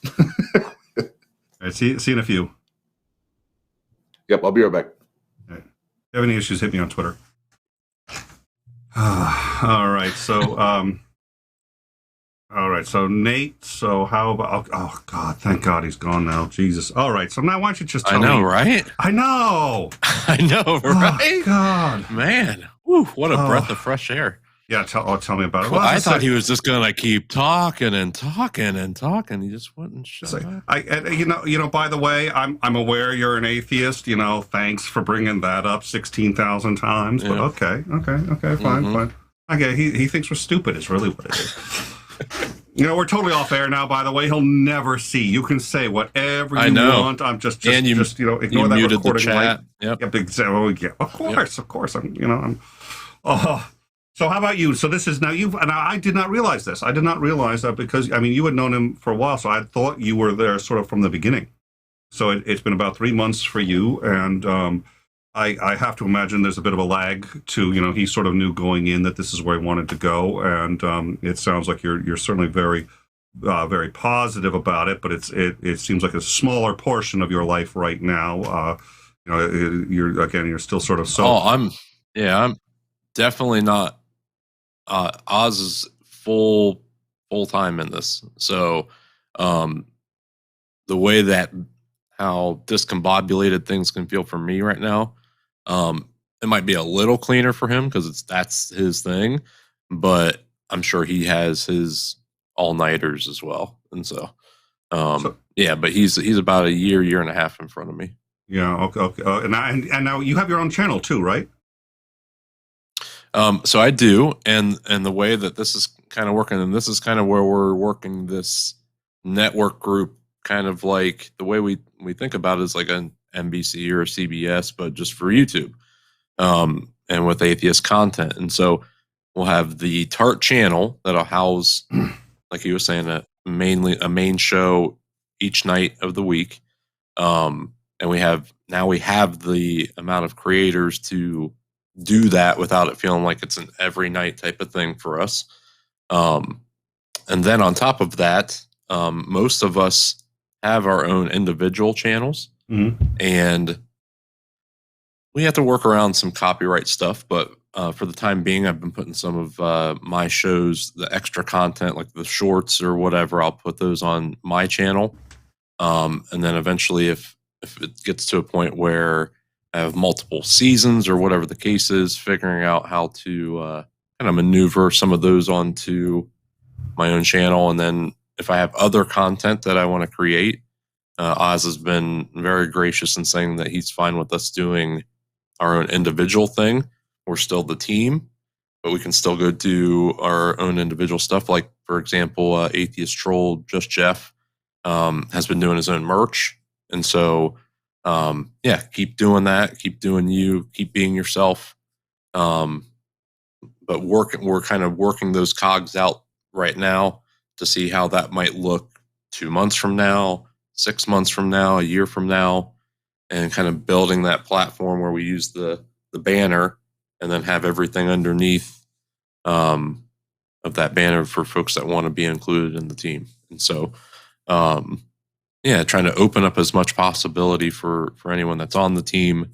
All right, see you in a few. Yep, I'll be right back. All right. If you have any issues, hit me on Twitter. All right, so Nate, so how about, oh God, thank God he's gone now, Jesus. All right, so now why don't you just tell me. I know, right? I know, right? Oh, God. Man, whew, what a breath of fresh air. Yeah, tell me about it. Well, Well, I thought he was just going to keep talking and talking and talking. He just wouldn't shut up. By the way, I'm aware you're an atheist. Thanks for bringing that up 16,000 times. But okay, fine. Okay, he thinks we're stupid. Is really what it is. We're totally off air now. By the way, he'll never see. You can say whatever you want. I'm just ignore that muted recording. The chat. Yep, exactly. Yeah, of course. So how about you? So this is now and I did not realize this. I did not realize that because, you had known him for a while, so I thought you were there sort of from the beginning. So it's been about 3 months for you, and I have to imagine there's a bit of a lag to, he sort of knew going in that this is where he wanted to go, and it sounds like you're certainly very, very positive about it, but it seems like a smaller portion of your life right now. You're still sort of so. Oh, I'm definitely not. Oz is full time in this. So the way that how discombobulated things can feel for me right now, it might be a little cleaner for him because that's his thing, but I'm sure he has his all-nighters as well. And so but he's about a year and a half in front of me. Yeah, okay. And now you have your own channel too, right? So I do, and the way that this is kind of working, and this is kind of where we're working this network group, kind of like the way we think about it is like an NBC or a CBS, but just for YouTube, and with atheist content. And so we'll have the Tart channel that'll house, like he was saying, a main show each night of the week, and we have the amount of creators to do that without it feeling like it's an every night type of thing for us. And then on top of that, most of us have our own individual channels, and we have to work around some copyright stuff. But for the time being, I've been putting some of my shows, the extra content, like the shorts or whatever, I'll put those on my channel. And then eventually, if it gets to a point where I have multiple seasons or whatever the case is, figuring out how to kind of maneuver some of those onto my own channel. And then if I have other content that I want to create, Oz has been very gracious in saying that he's fine with us doing our own individual thing. We're still the team, but we can still go do our own individual stuff. Like, for example, Atheist Troll, Just Jeff, has been doing his own merch. And so keep doing that, keep doing you, keep being yourself. But we're kind of working those cogs out right now to see how that might look 2 months from now, 6 months from now, a year from now, and kind of building that platform where we use the banner and then have everything underneath of that banner for folks that want to be included in the team. And so, trying to open up as much possibility for anyone that's on the team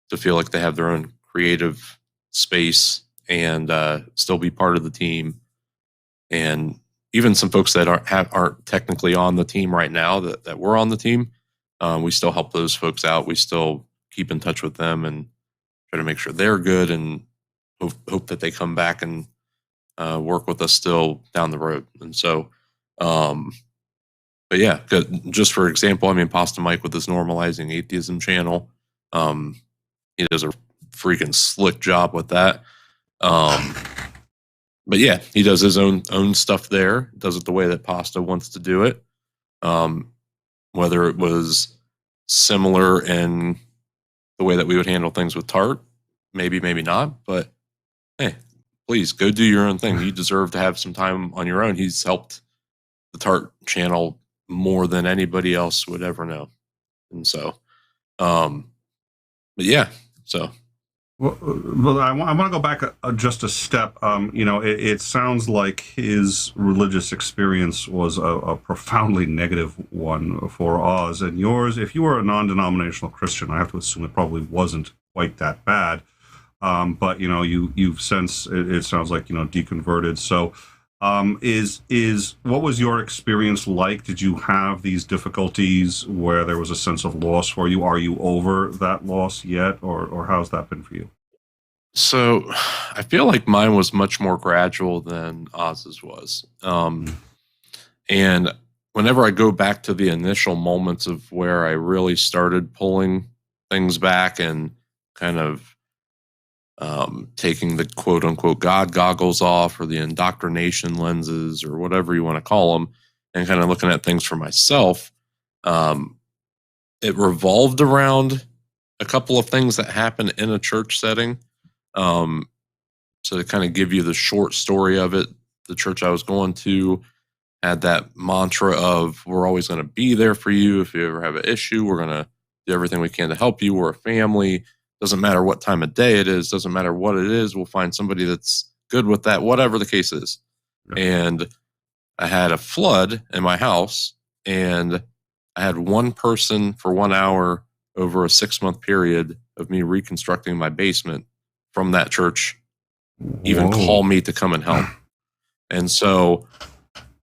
to feel like they have their own creative space and still be part of the team. And even some folks that aren't technically on the team right now that were on the team, we still help those folks out. We still keep in touch with them and try to make sure they're good and hope that they come back and work with us still down the road. And so, but yeah, just for example, Pasta Mike with his Normalizing Atheism channel, he does a freaking slick job with that. But yeah, he does his own stuff there, does it the way that Pasta wants to do it. Whether it was similar in the way that we would handle things with Tart, maybe not, but hey, please go do your own thing. You deserve to have some time on your own. He's helped the Tart channel more than anybody else would ever know. And so, but yeah, so. Well, I want to go back just a step. It sounds like his religious experience was a profoundly negative one for Oz, and yours, if you were a non-denominational Christian, I have to assume it probably wasn't quite that bad. But you've since it sounds like deconverted. So, what was your experience like? Did you have these difficulties where there was a sense of loss for you? Are you over that loss yet, or how's that been for you? So I feel like mine was much more gradual than Oz's was. And whenever I go back to the initial moments of where I really started pulling things back and kind of taking the quote unquote God goggles off, or the indoctrination lenses, or whatever you want to call them, and kind of looking at things for myself, it revolved around a couple of things that happened in a church setting. So to kind of give you the short story of it, the church I was going to had that mantra of, we're always going to be there for you. If you ever have an issue, we're going to do everything we can to help you. We're a family. Doesn't matter what time of day it is. Doesn't matter what it is. We'll find somebody that's good with that, whatever the case is. Yeah. And I had a flood in my house, and I had one person for 1 hour over a 6-month period of me reconstructing my basement from that church even call me to come and help. And so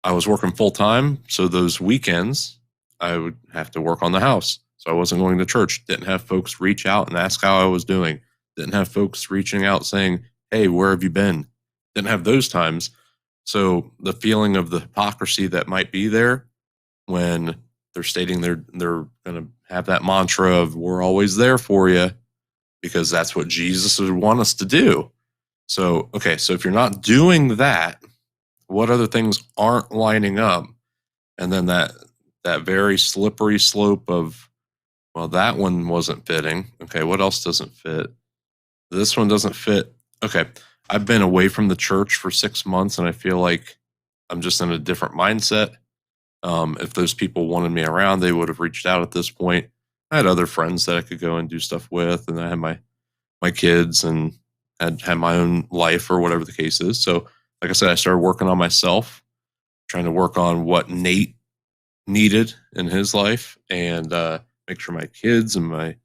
I was working full time. So those weekends I would have to work on the house. So I wasn't going to church. Didn't have folks reach out and ask how I was doing. Didn't have folks reaching out saying, hey, where have you been? Didn't have those times. So the feeling of the hypocrisy that might be there when they're stating they're going to have that mantra of, we're always there for you, because that's what Jesus would want us to do. So, okay, so if you're not doing that, what other things aren't lining up? And then that very slippery slope of, well, that one wasn't fitting. Okay, what else doesn't fit? This one doesn't fit. Okay, I've been away from the church for 6 months, and I feel like I'm just in a different mindset. If those people wanted me around, they would have reached out at this point. I had other friends that I could go and do stuff with, and I had my kids and had my own life, or whatever the case is. So, like I said, I started working on myself, trying to work on what Nate needed in his life, and make sure my kids and my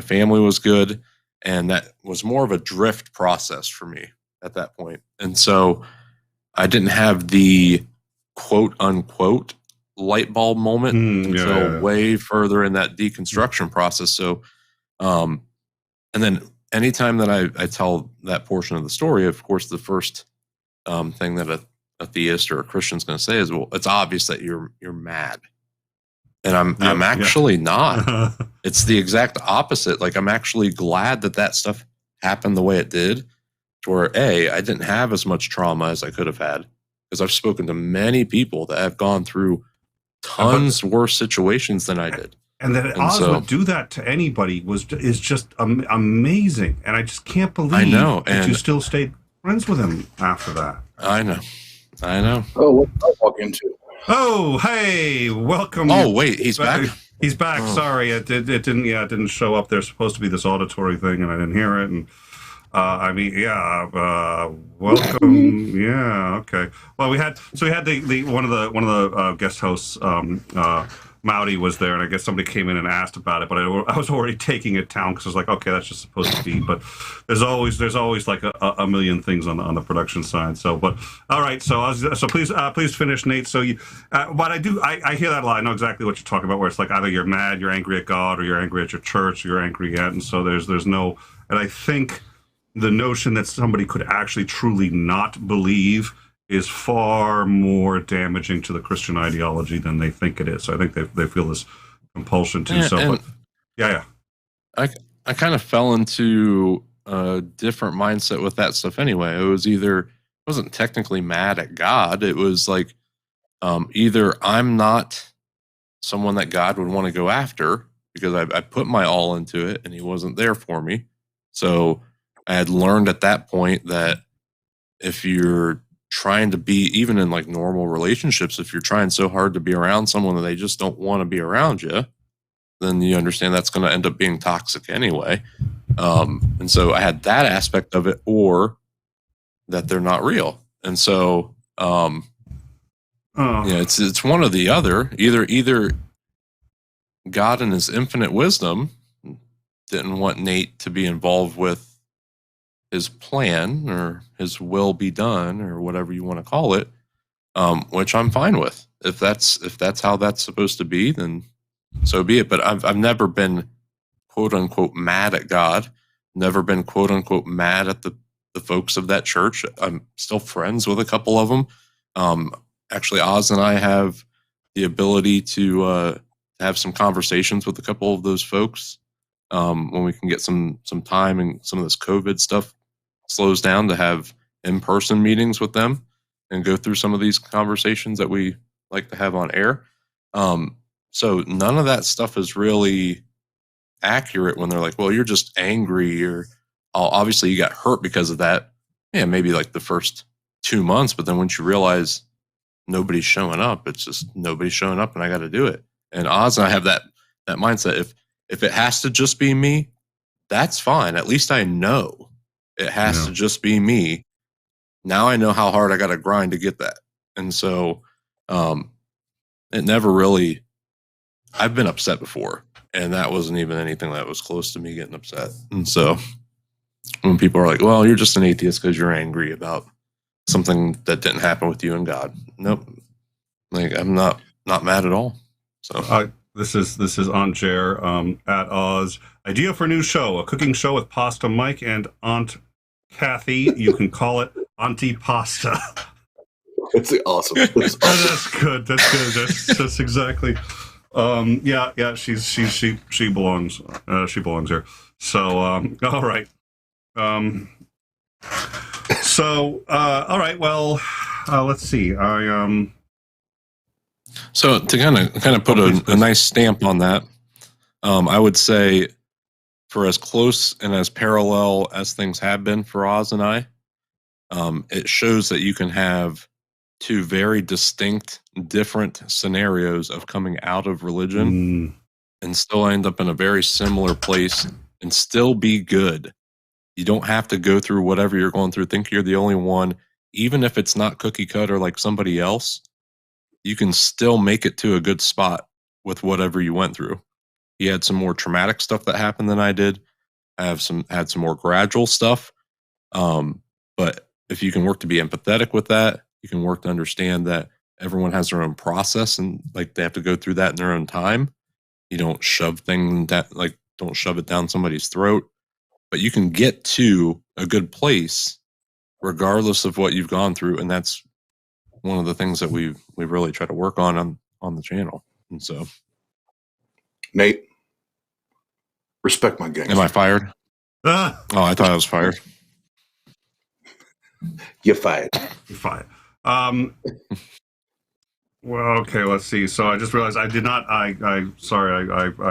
family was good. And that was more of a drift process for me at that point. And so I didn't have the quote unquote light bulb moment until way further in that deconstruction process. So, and then anytime that I tell that portion of the story, of course, the first thing that a theist or a Christian's going to say is, well, it's obvious that you're mad. And I'm actually not. It's the exact opposite. Like, I'm actually glad that stuff happened the way it did, to where I didn't have as much trauma as I could have had, because I've spoken to many people that have gone through tons worse situations than I did. And that Oz would do that to anybody is just amazing. And I just can't believe that you still stayed friends with him after that. I know. Oh, what did I walk into? Oh, hey, welcome. Oh, wait, he's back? He's back. Oh. Sorry, it didn't show up. There's supposed to be this auditory thing, and I didn't hear it. And welcome. Yeah, okay. Well, we had the one of the guest hosts, Mowdy, was there, and I guess somebody came in and asked about it, but I was already taking it down because I was like, okay, that's just supposed to be. But there's always like a million things on the production side. So, but all right. So please finish, Nate. So what I hear that a lot. I know exactly what you're talking about, where it's like either you're mad, you're angry at God, or you're angry at your church, you're angry at, and so there's no. And I think the notion that somebody could actually truly not believe is far more damaging to the Christian ideology than they think it is. So I think they feel this compulsion to. I kind of fell into a different mindset with that stuff anyway. I wasn't technically mad at God. It was like, either I'm not someone that God would want to go after, because I put my all into it and he wasn't there for me. So I had learned at that point that if you're trying to be, even in like normal relationships, if you're trying so hard to be around someone that they just don't want to be around you, then you understand that's going to end up being toxic anyway. And so I had that aspect of it, or that they're not real. And so, it's one or the other. Either God in his infinite wisdom didn't want Nate to be involved with his plan, or his will be done, or whatever you want to call it, which I'm fine with. If that's how that's supposed to be, then so be it. But I've never been quote unquote mad at God. never been quote unquote mad at the folks of that church. I'm still friends with a couple of them. Actually, Oz and I have the ability to have some conversations with a couple of those folks when we can get some time and some of this COVID stuff slows down, to have in-person meetings with them and go through some of these conversations that we like to have on air. So none of that stuff is really accurate when they're like, well, you're just angry, or obviously you got hurt because of that. Yeah, maybe like the first 2 months, but then once you realize nobody's showing up, it's just nobody's showing up and I got to do it. And Oz and I have that mindset. If it has to just be me, that's fine. At least I know it has to just be me. Now I know how hard I got to grind to get that. And so it never really, I've been upset before, and that wasn't even anything that was close to me getting upset. And so when people are like, well, you're just an atheist because you're angry about something that didn't happen with you and God. Nope. Like, I'm not mad at all. So this is Aunt Jer at Oz. Idea for new show: a cooking show with Pasta Mike and Aunt Kathy. You can call it Antipasta. That's awesome. That's awesome. That's good. That's exactly. Yeah. She belongs. She belongs here. So all right. All right. Well, let's see. So to kind of put a nice stamp on that, I would say, for as close and as parallel as things have been for Oz and I, it shows that you can have two very distinct, different scenarios of coming out of religion and still end up in a very similar place and still be good. You don't have to go through whatever you're going through, think you're the only one. Even if it's not cookie cutter like somebody else, you can still make it to a good spot with whatever you went through. He had some more traumatic stuff that happened than I did. I had some more gradual stuff. But if you can work to be empathetic with that, you can work to understand that everyone has their own process and like they have to go through that in their own time. You don't shove things that, like, don't shove it down somebody's throat, but you can get to a good place regardless of what you've gone through. And that's one of the things that we really try to work on the channel. And so, Nate, respect my gang. Am I fired? Oh, I thought I was fired. You're fired. You're fired. Well, okay, let's see. So I just realized I did not. I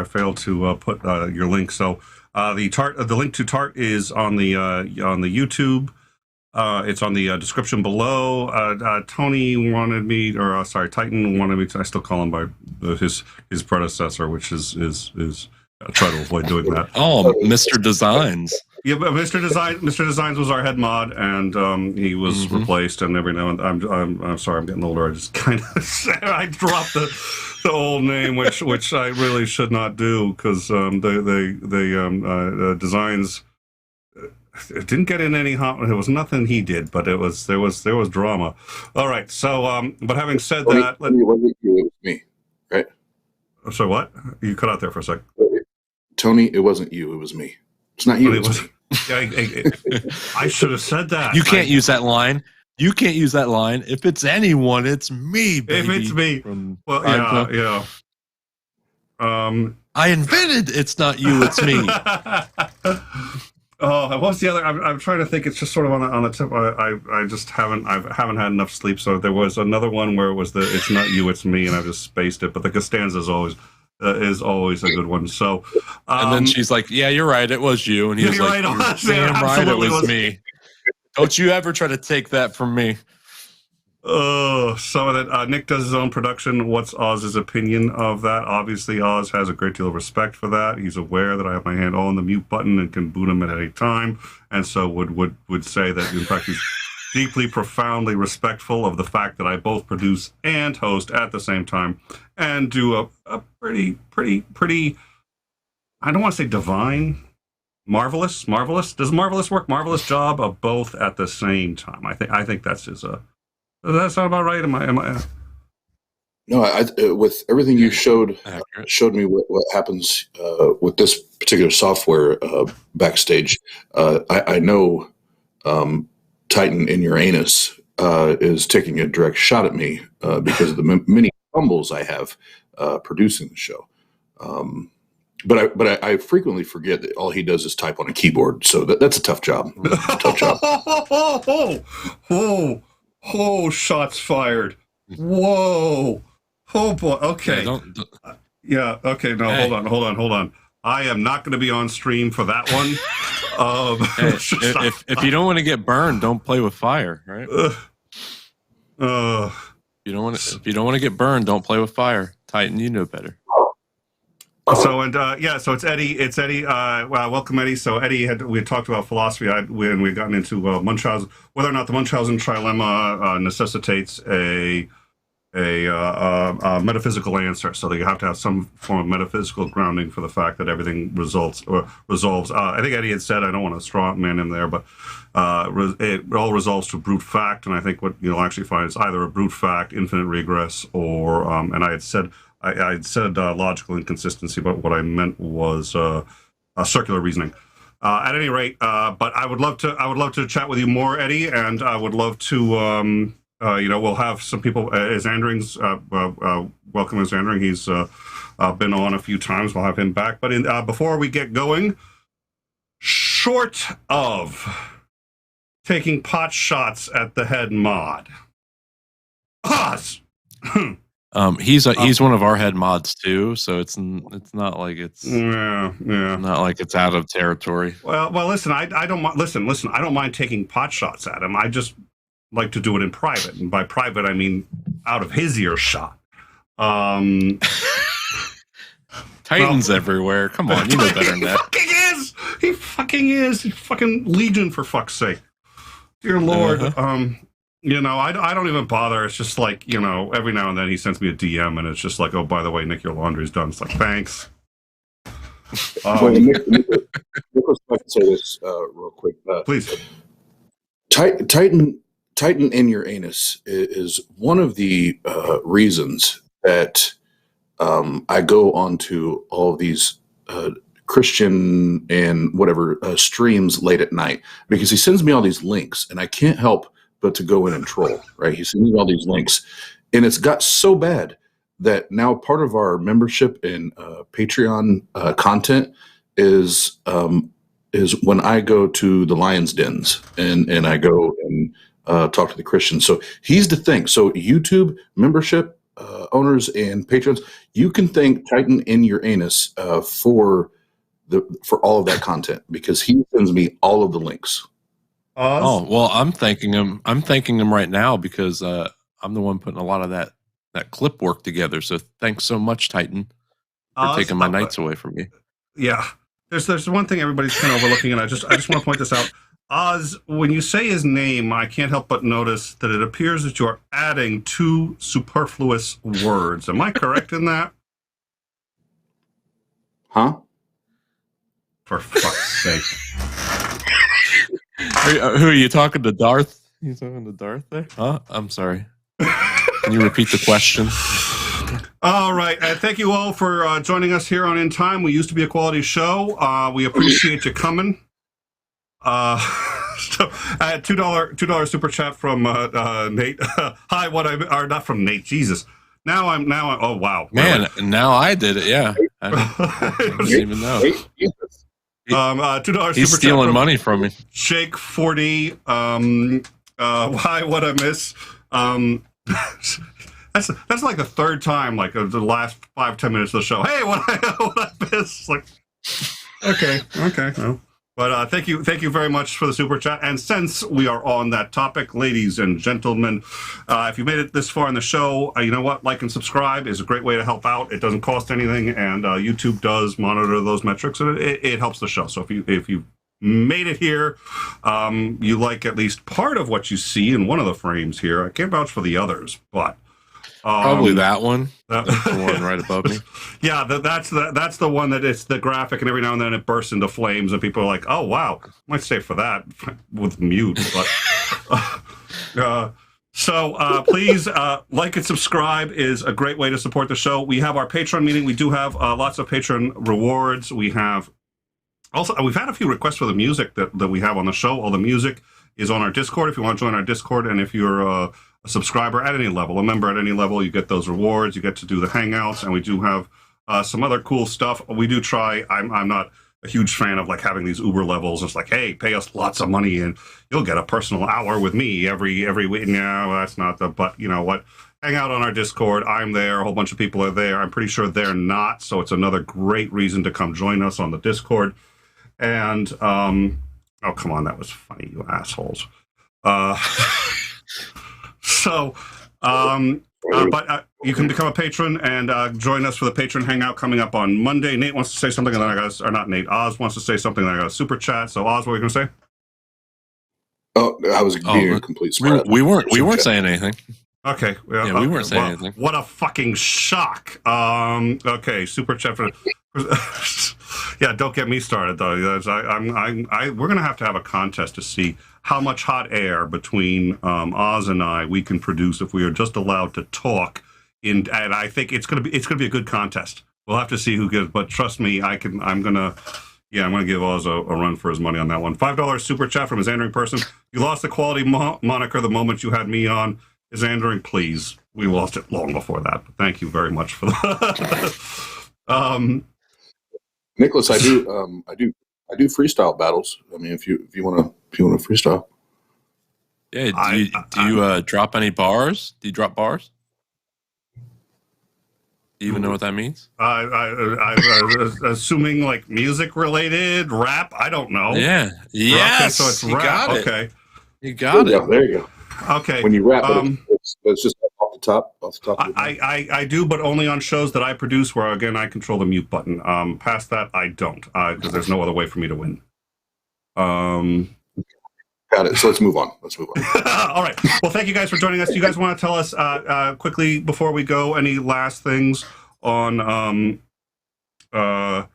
failed to put your link. So the link to Tart is on the YouTube. It's on the description below. Tony wanted me, or Titan wanted me to. I still call him by his predecessor, which is try to avoid doing that. Oh, Mr. Designs. Yeah, but Mr. Designs was our head mod, and he was replaced. And every now and I'm sorry, I'm getting older. I just kind of I dropped the old name, which I really should not do, because the Designs. It didn't get in any hot. There was nothing he did, but there was drama. All right. So, but having said that, it wasn't you, it was me, right? So what? You cut out there for a second. Tony, it wasn't you, it was me. It's not you. I should have said that. You can't use that line. You can't use that line. If it's anyone, it's me, baby. If it's me, well, yeah. I invented it's not you, it's me. Oh, what's the other? I'm trying to think. It's just sort of on the tip. I just haven't had enough sleep. So there was another one where it was it's not you, it's me, and I've just spaced it. But the Costanza is always a good one. So and then she's like, "Yeah, you're right. It was you." And he was like, right, "Damn right, it was me." Don't you ever try to take that from me. Oh, so that Nick does his own production. What's Oz's opinion of that? Obviously, Oz has a great deal of respect for that. He's aware that I have my hand on the mute button and can boot him at any time, and so would say that in fact he's deeply, profoundly respectful of the fact that I both produce and host at the same time, and do a pretty. I don't want to say divine. Marvelous. Does marvelous work? Marvelous job of both at the same time. I think that's his. Does that sound about right? Am I? No, with everything you showed me what happens with this particular software backstage. I know Titan in your anus is taking a direct shot at me because of the many fumbles I have producing the show. But I frequently forget that all he does is type on a keyboard. So that's a tough job. Tough job. Oh, shots fired. Whoa. Oh boy. Okay. Yeah. Okay. No. Hey. Hold on. I am not going to be on stream for that one. Hey, if you don't want to get burned, don't play with fire, right? If you don't want to get burned, don't play with fire. Titan, you know better. So so it's Eddie. Welcome, Eddie. So Eddie we had talked about philosophy when we gotten into Munchausen, whether or not the Munchausen trilemma necessitates a metaphysical answer. So that you have to have some form of metaphysical grounding for the fact that everything resolves. I think Eddie had said, I don't want to straw man him there, but it all resolves to brute fact. And I think what you'll actually find is either a brute fact, infinite regress, or and I had said logical inconsistency, but what I meant was circular reasoning. At any rate, but I would love to chat with you more, Eddie, and I would love to. We'll have some people. As Andring's welcome as Andring. He's been on a few times. We'll have him back. But before we get going, short of taking pot shots at the head mod, Oz. He's one of our head mods too, so it's not like it's not like it's out of territory. Well, listen, I don't listen. I don't mind taking pot shots at him. I just like to do it in private, and by private I mean out of his earshot. Titans everywhere. Come on, you know better than that. He fucking is. He's fucking Legion, for fuck's sake. Dear Lord. I don't even bother. It's just like, every now and then he sends me a DM and it's just like, oh, by the way, Nick, your laundry's done. It's like, thanks. Nicholas, if I can say this real quick. Please. Titan in your anus is one of the reasons that I go onto all of these Christian and whatever streams late at night, because he sends me all these links and I can't help but to go in and troll, right? He sends me all these links, and it's got so bad that now part of our membership in Patreon content is when I go to the Lions Dens and I go and talk to the Christians. So he's the thing. So YouTube membership owners and patrons, you can thank Titan in your anus for all of that content, because he sends me all of the links. Oh, well, I'm thanking him right now because I'm the one putting a lot of that clip work together. So thanks so much, Titan, for taking my nights away from me. Yeah. There's one thing everybody's kind of overlooking, and I just want to point this out. Oz, when you say his name, I can't help but notice that it appears that you are adding 2 superfluous words. Am I correct in that? Huh? For fuck's sake. Who are you talking to, Darth? You talking to Darth there? Huh? I'm sorry. Can you repeat the question? All right. Thank you all for joining us here on In Time. We used to be a quality show. We appreciate you coming. I had $2 super chat from Nate. Hi, or not from Nate. Jesus. Now I'm. Oh wow, man. Now I did it. Yeah. I didn't even know. $2 He's super stealing chat money from me. Shake 40. Why? What I miss? That's like the third time, like the last 5-10 minutes of the show. Hey, what I miss? Like, okay. Well. But thank you very much for the super chat. And since we are on that topic, ladies and gentlemen, if you made it this far in the show, you know what? Like and subscribe is a great way to help out. It doesn't cost anything, and YouTube does monitor those metrics, and it helps the show. So if you made it here, you like at least part of what you see in one of the frames here. I can't vouch for the others, but. Probably that one. That's the one right above me. Yeah, that's the one that it's the graphic, and every now and then it bursts into flames, and people are like, "Oh wow, might stay for that with mute." But So please like and subscribe is a great way to support the show. We have our Patreon meeting. We do have lots of Patreon rewards. We've had a few requests for the music that we have on the show. All the music is on our Discord if you want to join our Discord. And if you're a subscriber at any level, a member at any level, you get those rewards. You get to do the hangouts. And we do have some other cool stuff. We do try. I'm not a huge fan of like having these Uber levels. It's like, hey, pay us lots of money and you'll get a personal hour with me every week. No, that's not but you know what? Hang out on our Discord. I'm there. A whole bunch of people are there. I'm pretty sure they're not. So it's another great reason to come join us on the Discord. And, oh, come on. That was funny, you assholes. But you can become a patron and join us for the patron hangout coming up on Monday. Nate wants to say something, and then or not Nate, Oz wants to say something, and then I got a super chat. So Oz, what are you going to say? Oh, I was being a complete spread. We weren't saying anything. Okay. Yeah, we weren't saying anything. What a fucking shock. Okay, super chat for yeah, don't get me started though. We're gonna have to have a contest to see how much hot air between Oz and I we can produce if we are just allowed to talk. And I think it's gonna be a good contest. We'll have to see who gives, but trust me, I'm gonna give Oz a run for his money on that one. $5 super chat from his Andering person. You lost the quality moniker the moment you had me on. Is Andering, please. We lost it long before that. But thank you very much for that. Nicholas, I do freestyle battles. I mean, if you want to freestyle. Yeah. Do you drop any bars? Do you drop bars? Do you even know what that means? I assuming like music related, rap. I don't know. Yeah. Yes. Okay, so it's rap. Got it. Okay. You got it. There you go. Okay. When you rap, it's just off the top. I do, but only on shows that I produce, where again I control the mute button. Past that, I don't, because there's no other way for me to win. Got it. So let's move on. All right. Well, thank you guys for joining us. Do you guys want to tell us quickly before we go any last things on where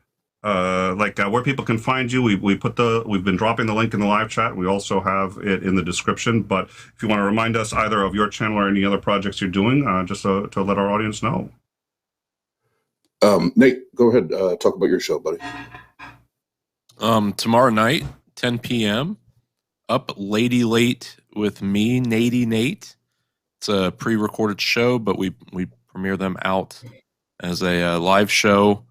people can find you? We've been dropping the link in the live chat. We also have it in the description. But if you want to remind us either of your channel or any other projects you're doing, just to let our audience know. Nate, go ahead. Talk about your show, buddy. Tomorrow night, 10 p.m. Up Lady Late with me, Nate. It's a pre-recorded show, but we premiere them out as a live show.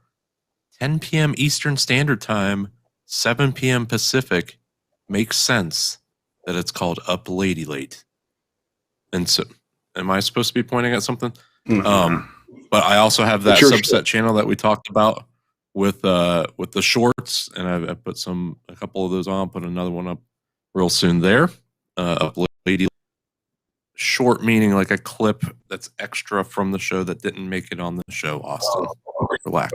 10 p.m. Eastern Standard Time, 7 p.m. Pacific. Makes sense that it's called Up Lady Late. And so, am I supposed to be pointing at something? Mm-hmm. But I also have that subset channel that we talked about with the shorts, and I've put a couple of those on. Put another one up real soon there. Up Lady short, meaning like a clip that's extra from the show that didn't make it on the show. Austin, relax.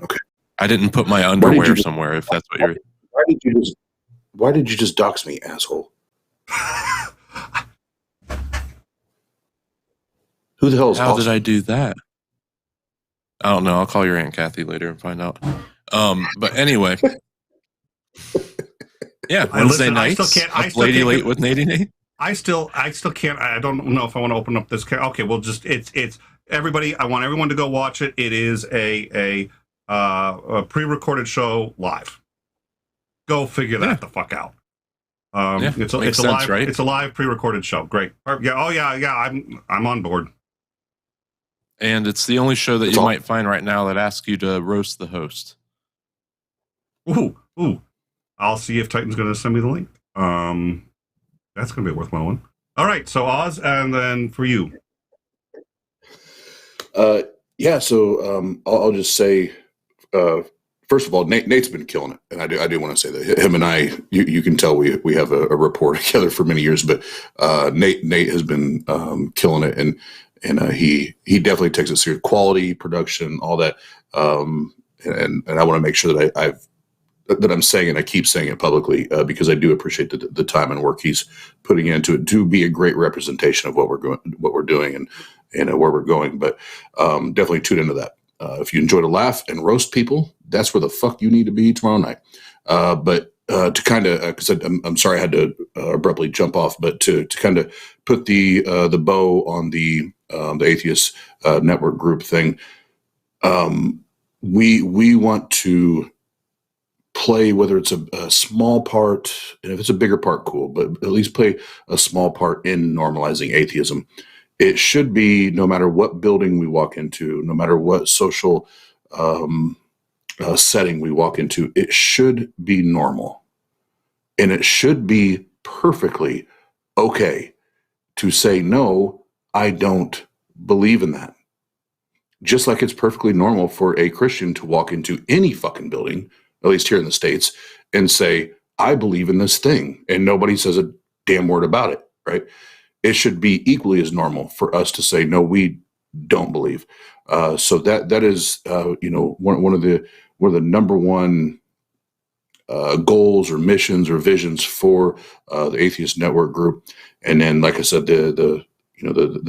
Okay. I didn't put my underwear somewhere. If that's what you're. Why did you just dox me, asshole? Who the hell is How Austin? did I do that? I don't know. I'll call your Aunt Kathy later and find out. But anyway. Yeah, Wednesday nights. Lady Late with Nate. I still can't. I don't know if I want to open up this. Okay, well, just it's everybody. I want everyone to go watch it. It is a pre-recorded show live. Go figure that the fuck out. It's a live, right? It's a live pre-recorded show. Great. Yeah. Oh yeah. I'm on board. And it's the only show that you might find right now that asks you to roast the host. Ooh. I'll see if Titan's going to send me the link. That's going to be a worthwhile one. All right. So Oz, and then for you. Yeah. So I'll just say, first of all, Nate's been killing it, and I do want to say that him and I, you can tell we have a rapport together for many years. But Nate has been killing it, and he definitely takes it serious. Quality, production, all that, and I want to make sure that I'm saying it. I keep saying it publicly because I do appreciate the time and work he's putting into it to be a great representation of what we're doing, and where we're going. But definitely tune into that. If you enjoy to laugh and roast people, that's where the fuck you need to be tomorrow night. But to kind of, because I'm sorry I had to abruptly jump off, but to kind of put the bow on the atheist network group thing, we want to play, whether it's a small part, and if it's a bigger part, cool, but at least play a small part in normalizing atheism. It should be, no matter what building we walk into, no matter what social setting we walk into, it should be normal. And it should be perfectly okay to say, no, I don't believe in that. Just like it's perfectly normal for a Christian to walk into any fucking building, at least here in the States, and say, I believe in this thing. And nobody says a damn word about it, right? It should be equally as normal for us to say, no, we don't believe. So that is, one of the number one goals or missions or visions for the Atheist Network Group. And then, like I said, the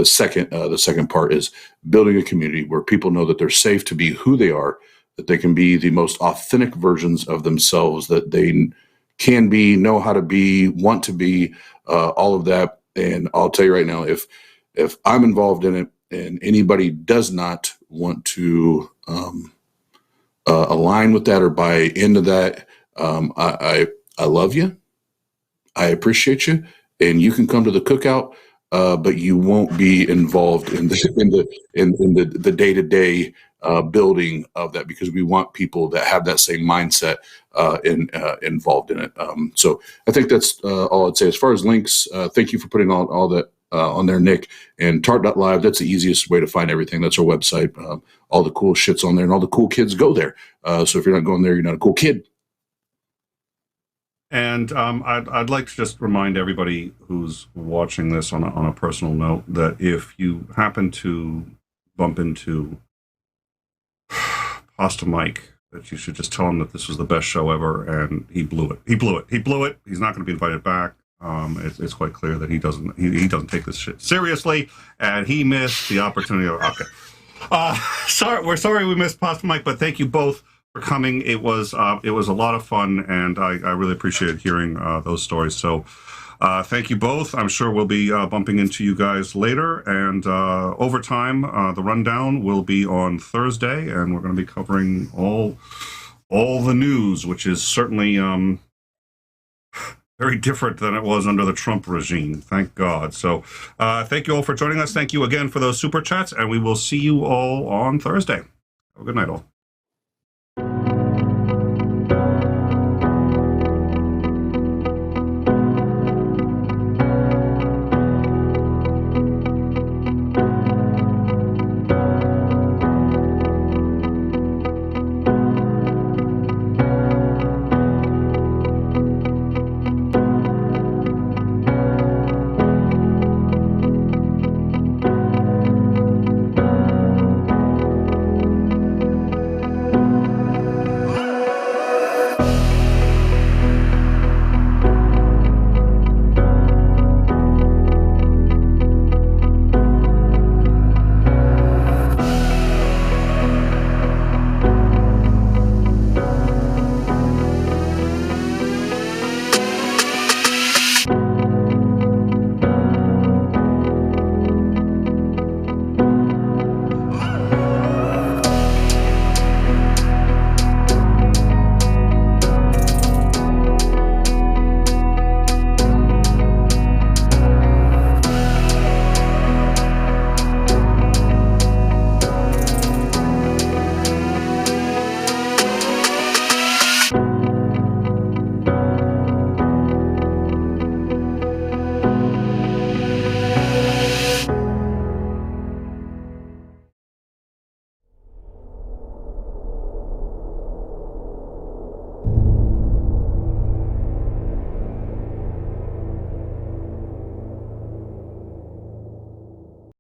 second part is building a community where people know that they're safe to be who they are, that they can be the most authentic versions of themselves that they can be, know how to be, want to be, all of that. And I'll tell you right now, if I'm involved in it and anybody does not want to align with that or buy into that, I love you. I appreciate you, and you can come to the cookout, but you won't be involved in the day-to-day building of that, because we want people that have that same mindset involved in it. So I think that's all I'd say. As far as links, thank you for putting all that on there, Nick. And Tart.live, that's the easiest way to find everything. That's our website. All the cool shit's on there, and all the cool kids go there. So if you're not going there, you're not a cool kid. And I'd like to just remind everybody who's watching this on a personal note that if you happen to bump into Pasta Mike, that you should just tell him that this was the best show ever, and he blew it. He's not going to be invited back. It's quite clear that he doesn't take this shit seriously, and he missed the opportunity. Okay, we're sorry we missed Pasta Mike, but thank you both for coming. It was a lot of fun, and I really appreciated hearing those stories. So thank you both. I'm sure we'll be bumping into you guys later, and over time, the rundown will be on Thursday, and we're going to be covering all the news, which is certainly very different than it was under the Trump regime. Thank God. So thank you all for joining us. Thank you again for those super chats, and we will see you all on Thursday. Have a good night, all.